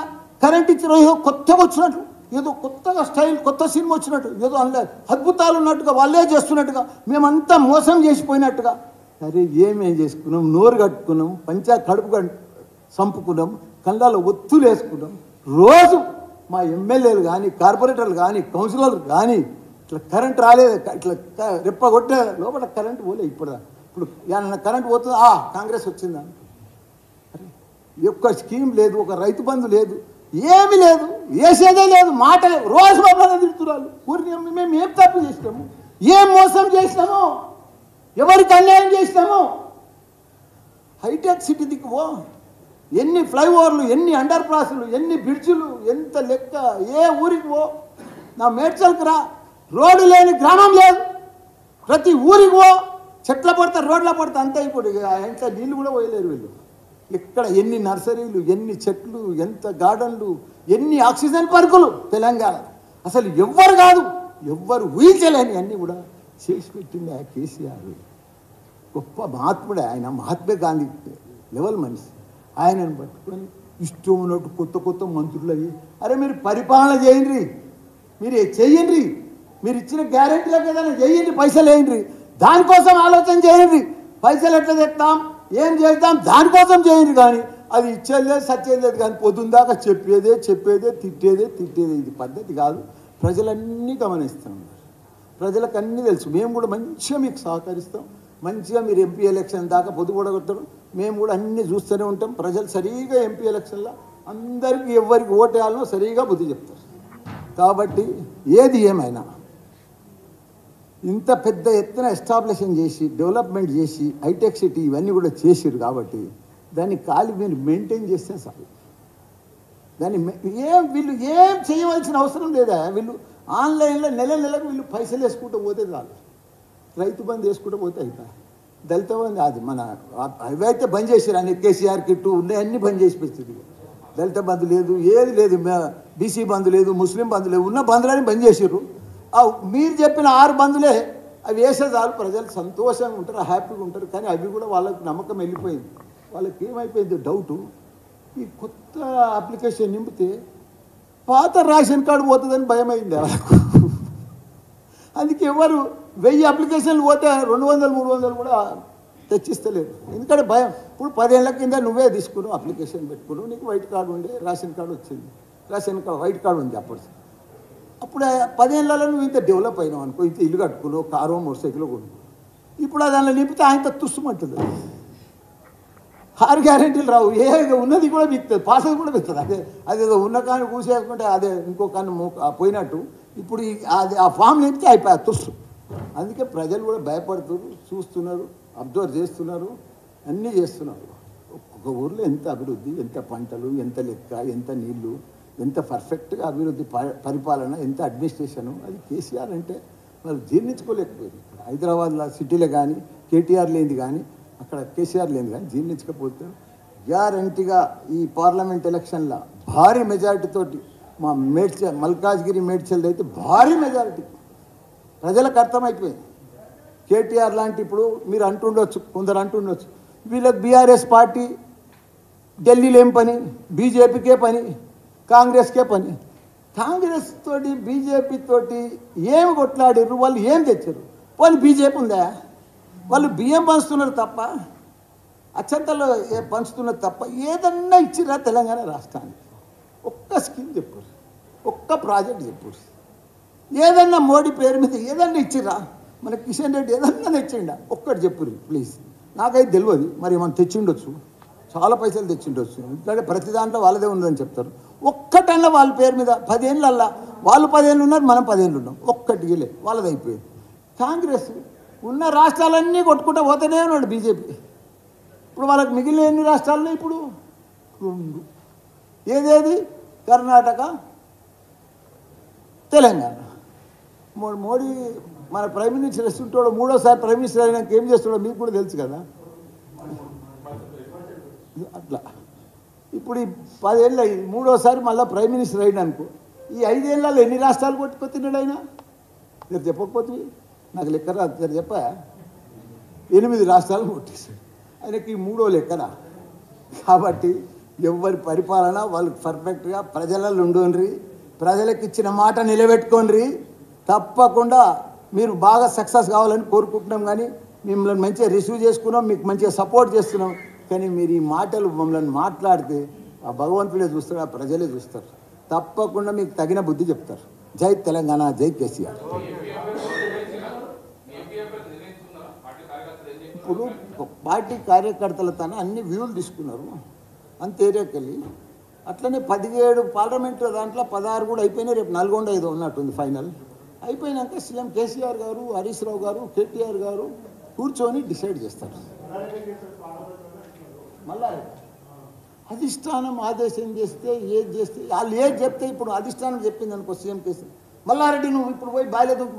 కరెంట్ ఇచ్చిరా, ఏదో కొత్తగా వచ్చినట్టు, ఏదో కొత్తగా స్టైల్, కొత్త సినిమా వచ్చినట్టు, ఏదో అద్భుతాలు ఉన్నట్టుగా, వాళ్ళే చేస్తున్నట్టుగా, మేమంతా మోసం చేసిపోయినట్టుగా. అరే ఏమేం చేసుకున్నాం? నోరు కట్టుకున్నాం, కడుపు చంపుకున్నాం, కళ్ళలో ఒత్తులు వేసుకున్నాం. రోజు మా ఎమ్మెల్యేలు కానీ, కార్పొరేటర్లు కానీ, కౌన్సిలర్లు కానీ ఇట్లా కరెంట్ రాలేదు, ఇట్లా రెప్పగొట్టే లోపల కరెంట్ పోలే. ఇప్పుడు ఏమన్నా కరెంట్ పోతుందా? కాంగ్రెస్ వచ్చిందా? ఒక్క స్కీమ్ లేదు, ఒక రైతు బంధు లేదు, ఏమీ లేదు, వేసేదే లేదు, మాట రోజు మమ్మల్ని తిడుతున్నారు. ఊరిని మేము ఏం తప్పు చేసినాము, ఏం మోసం చేసినాము, ఎవరికి అన్యాయం చేసినాము? హైటెక్ సిటీ దిక్కువో ఎన్ని ఫ్లైఓవర్లు, ఎన్ని అండర్ పాస్లు, ఎన్ని బ్రిడ్జులు, ఎంత లెక్క. ఏ ఊరికి పో, నా మేడ్చల్కి రా, రోడ్డు లేని గ్రామం లేదు. ప్రతి ఊరికి పో, చెట్ల పడతా, రోడ్ల పడతా, అంతా ఇప్పుడు ఇంట్లో నీళ్ళు కూడా పోయలేరు వీళ్ళు. ఇక్కడ ఎన్ని నర్సరీలు, ఎన్ని చెట్లు, ఎంత గార్డెన్లు, ఎన్ని ఆక్సిజన్ పార్కులు తెలంగాణ. అసలు ఎవ్వరు కాదు, ఎవ్వరు ఊహించలేని అన్నీ కూడా చేసి పెట్టింది ఆ కేసీఆర్. గొప్ప మహాత్ముడే ఆయన, మహాత్మా గాంధీ లెవెల్ మనిషి. ఆయనను పట్టుకొని ఇష్టం ఉన్నట్టు కొత్త కొత్త మంత్రులు అయ్యి, అరే మీరు పరిపాలన చేయండి, మీరు చెయ్యండి, మీరు ఇచ్చిన గ్యారెంటీలకు ఏదైనా చేయండి, పైసలు వేయండి, దానికోసం ఆలోచన చేయండి. పైసలు ఎట్లా తెస్తాం, ఏం చేద్దాం, దానికోసం చేయండి. కానీ అది ఇచ్చేది లేదు, సచ్చేది లేదు. కానీ పొద్దుందాకా చెప్పేదే తిట్టేదే. ఇది పద్ధతి కాదు. ప్రజలన్నీ గమనిస్తాం, ప్రజలకు అన్నీ తెలుసు. మేము కూడా మంచిగా మీకు సహకరిస్తాం. మంచిగా మీరు ఎంపీ ఎలక్షన్ దాకా పొద్దుపడగొడతారు, మేము కూడా అన్నీ చూస్తూనే ఉంటాం. ప్రజలు సరిగా ఎంపీ ఎలక్షన్లో అందరికీ ఎవరికి ఓటేయాలనో సరిగా బుద్ధి చెప్తారు. కాబట్టి ఏది ఏమైనా ఇంత పెద్ద ఎత్తున ఎస్టాబ్లిషన్ చేసి, డెవలప్మెంట్ చేసి, హైటెక్ సిటీ ఇవన్నీ కూడా చేసిరు. కాబట్టి దాన్ని మీరు మెయింటైన్ చేస్తే చాలు. దాన్ని వీళ్ళు ఏం చేయవలసిన అవసరం లేదా. వీళ్ళు ఆన్లైన్లో నెలకు వీళ్ళు పైసలు వేసుకుంటూ పోతే చాలు. రైతు బంధు వేసుకుంటూ పోతే అయిపోయి. దళిత బంధు అది మన అవైతే బంద్ చేసారు, అన్ని కేసీఆర్ కిట్టు ఉన్నాయన్నీ బంద్ చేసి పెట్టింది. దళిత బంధు లేదు, ఏది లేదు, బీసీ బంధు లేదు, ముస్లిం బంధు లేదు, ఉన్న బంధులని బంద్ చేసారు. మీరు చెప్పిన 6 బంధులే అవి వేసే చాలు, ప్రజలు సంతోషంగా ఉంటారు, హ్యాపీగా ఉంటారు. కానీ అవి కూడా వాళ్ళకి నమ్మకం వెళ్ళిపోయింది. వాళ్ళకి ఏమైపోయింది డౌటు, ఈ కొత్త అప్లికేషన్ నింపితే పాత రేషన్ కార్డు పోతుందని భయం అయింది వాళ్ళకు. అందుకే ఎవరు 1000 అప్లికేషన్లు పోతే 200, 300 కూడా తెచ్చిస్తలేరు. ఎందుకంటే భయం. ఇప్పుడు 10 ఏళ్ల కింద నువ్వే తీసుకున్నావు, అప్లికేషన్ పెట్టుకున్నావు, నీకు వైట్ కార్డు ఉండే, రేషన్ కార్డు వచ్చింది, రేషన్ కార్డు వైట్ కార్డు ఉంది. అప్పుడు 10 ఏళ్లలో నువ్వు ఇంత డెవలప్ అయినావు అనుకో, ఇంత ఇల్లు కట్టుకున్నావు, కారు మోటార్ సైకిల్ కొనుక్కో. ఇప్పుడు దానిలో నింపితే ఆయనతో తుస్సుమంటుంది. 6 గ్యారెంటీలు రావు, ఏ ఉన్నది కూడా మిగుతుంది, పాసది కూడా మిగుతుంది. అదేదో ఉన్న కాని కూసేసుకుంటే అదే ఇంకో కాని పోయినట్టు. ఇప్పుడు అది ఆ ఫామ్ నింపితే అయిపోయా తుస్సు. అందుకే ప్రజలు కూడా భయపడుతున్నారు, చూస్తున్నారు, అబ్జర్వ్ చేస్తున్నారు, అన్నీ చేస్తున్నారు. ఒక్కొక్క ఊర్లో ఎంత అభివృద్ధి, ఎంత పంటలు, ఎంత లెక్క, ఎంత నీళ్లు, ఎంత పర్ఫెక్ట్గా అభివృద్ధి, పరిపాలన, ఎంత అడ్మినిస్ట్రేషను. అది కేసీఆర్ అంటే వాళ్ళు జీర్ణించుకోలేకపోయింది. హైదరాబాద్లో సిటీలో కానీ కేటీఆర్ లేనిది కానీ, అక్కడ కేసీఆర్ లేనిది కానీ జీర్ణించకపోతే గ్యారంటీగా ఈ పార్లమెంట్ ఎలక్షన్లో భారీ మెజారిటీతోటి మా మల్కాజ్గిరి మేడ్చల్ అయితే భారీ మెజారిటీ ప్రజలకు అర్థమైపోయింది. కేటీఆర్ లాంటి ఇప్పుడు మీరు అంటుండొచ్చు, కొందరు అంటుండొచ్చు, వీళ్ళకి బీఆర్ఎస్ పార్టీ ఢిల్లీలో ఏం పని, బీజేపీకే పని, కాంగ్రెస్కే పని. కాంగ్రెస్ తోటి బీజేపీ తోటి ఏమి కొట్లాడారు, వాళ్ళు ఏం తెచ్చారు? వాళ్ళు బీజేపీ ఉందా? వాళ్ళు బియ్యం పంచుతున్నారు తప్ప, అచ్చంతలో పంచుతున్నారు తప్ప, ఏదన్నా ఇచ్చిరా తెలంగాణ రాష్ట్రానికి? ఒక్క స్కీమ్ చెప్పారు, ఒక్క ప్రాజెక్ట్ చెప్పారు, ఏదన్నా మోడీ పేరు మీద ఏదన్నా ఇచ్చిరా? మన కిషన్ రెడ్డి ఏదన్నా తెచ్చిండా? ఒక్కటి చెప్పురు ప్లీజ్. నాకైతే తెలియదు, మరి ఏమన్నా తెచ్చిండొచ్చు, చాలా పైసలు తెచ్చిండొచ్చు. ఎందుకంటే ప్రతి దాంట్లో వాళ్ళదే ఉందని చెప్తారు. ఒక్కటన్నా వాళ్ళ పేరు మీద 10 ఏళ్ళల్లా వాళ్ళు 10 ఏళ్ళు ఉన్నారు, మనం 10 ఏళ్ళు ఉన్నాం, ఒక్కటి లే వాళ్ళది అయిపోయింది. కాంగ్రెస్ ఉన్న రాష్ట్రాలన్నీ కొట్టుకుంటూ పోతూనే ఉన్నాడు బీజేపీ. ఇప్పుడు వాళ్ళకి మిగిలిన ఎన్ని రాష్ట్రాల్లో ఇప్పుడు 2. ఏదేది? కర్ణాటక, తెలంగాణ. మోడీ మన ప్రైమ్ మినిస్టర్ వస్తుంటాడు, 3వసారి ప్రైమ్ మినిస్టర్ అయినాక ఏం చేస్తాడో మీకు కూడా తెలుసు కదా. అట్లా ఇప్పుడు ఈ 10 ఏళ్ళు అయింది, 3వసారి మళ్ళీ ప్రైమ్ మినిస్టర్ అయినానుకో, ఈ 5 ఏళ్ళలో ఎన్ని రాష్ట్రాలు కొట్టుకొచ్చినాడు ఆయన? మీరు చెప్పకపోతే నాకు లెక్క రాదు, మీరు చెప్పా 8 రాష్ట్రాలు కొట్టేశాడు. ఆయనకి 3వ లెక్కనా? కాబట్టి ఎవరి పరిపాలన వాళ్ళు పర్ఫెక్ట్గా ప్రజలలో ఉండండి, ప్రజలకు ఇచ్చిన మాట నిలబెట్టుకోండి. తప్పకుండా మీరు బాగా సక్సెస్ కావాలని కోరుకుంటున్నాం. కానీ మిమ్మల్ని మంచిగా రిసీవ్ చేసుకున్నాం, మీకు మంచిగా సపోర్ట్ చేస్తున్నాం. కానీ మీరు ఈ మాటలు మమ్మల్ని మాట్లాడితే ఆ భగవంతుడే చూస్తాడు, ఆ ప్రజలే చూస్తారు. తప్పకుండా మీకు తగిన బుద్ధి చెప్తారు. జై తెలంగాణ, జై కేసీఆర్. ఇప్పుడు పార్టీ కార్యకర్తల తన అన్ని వ్యూలు తీసుకున్నారు, అంత ఏరియాకి వెళ్ళి అట్లనే 17 పార్లమెంటు దాంట్లో 16 కూడా అయిపోయినాయి. రేపు నల్గొండ ఏదో ఉన్నట్టుంది ఫైనల్. అయిపోయినాక సీఎం కేసీఆర్ గారు, హరీష్ రావు గారు, కేటీఆర్ గారు కూర్చొని డిసైడ్ చేస్తారు. మళ్ళా అధిష్టానం ఆదేశం చేస్తే ఏది చేస్తే వాళ్ళు ఏది చెప్తే ఇప్పుడు అధిష్టానం చెప్పింది అనుకో సీఎం కేసీఆర్, మల్లారెడ్డి నువ్వు ఇప్పుడు పోయి బాయిల దుంకు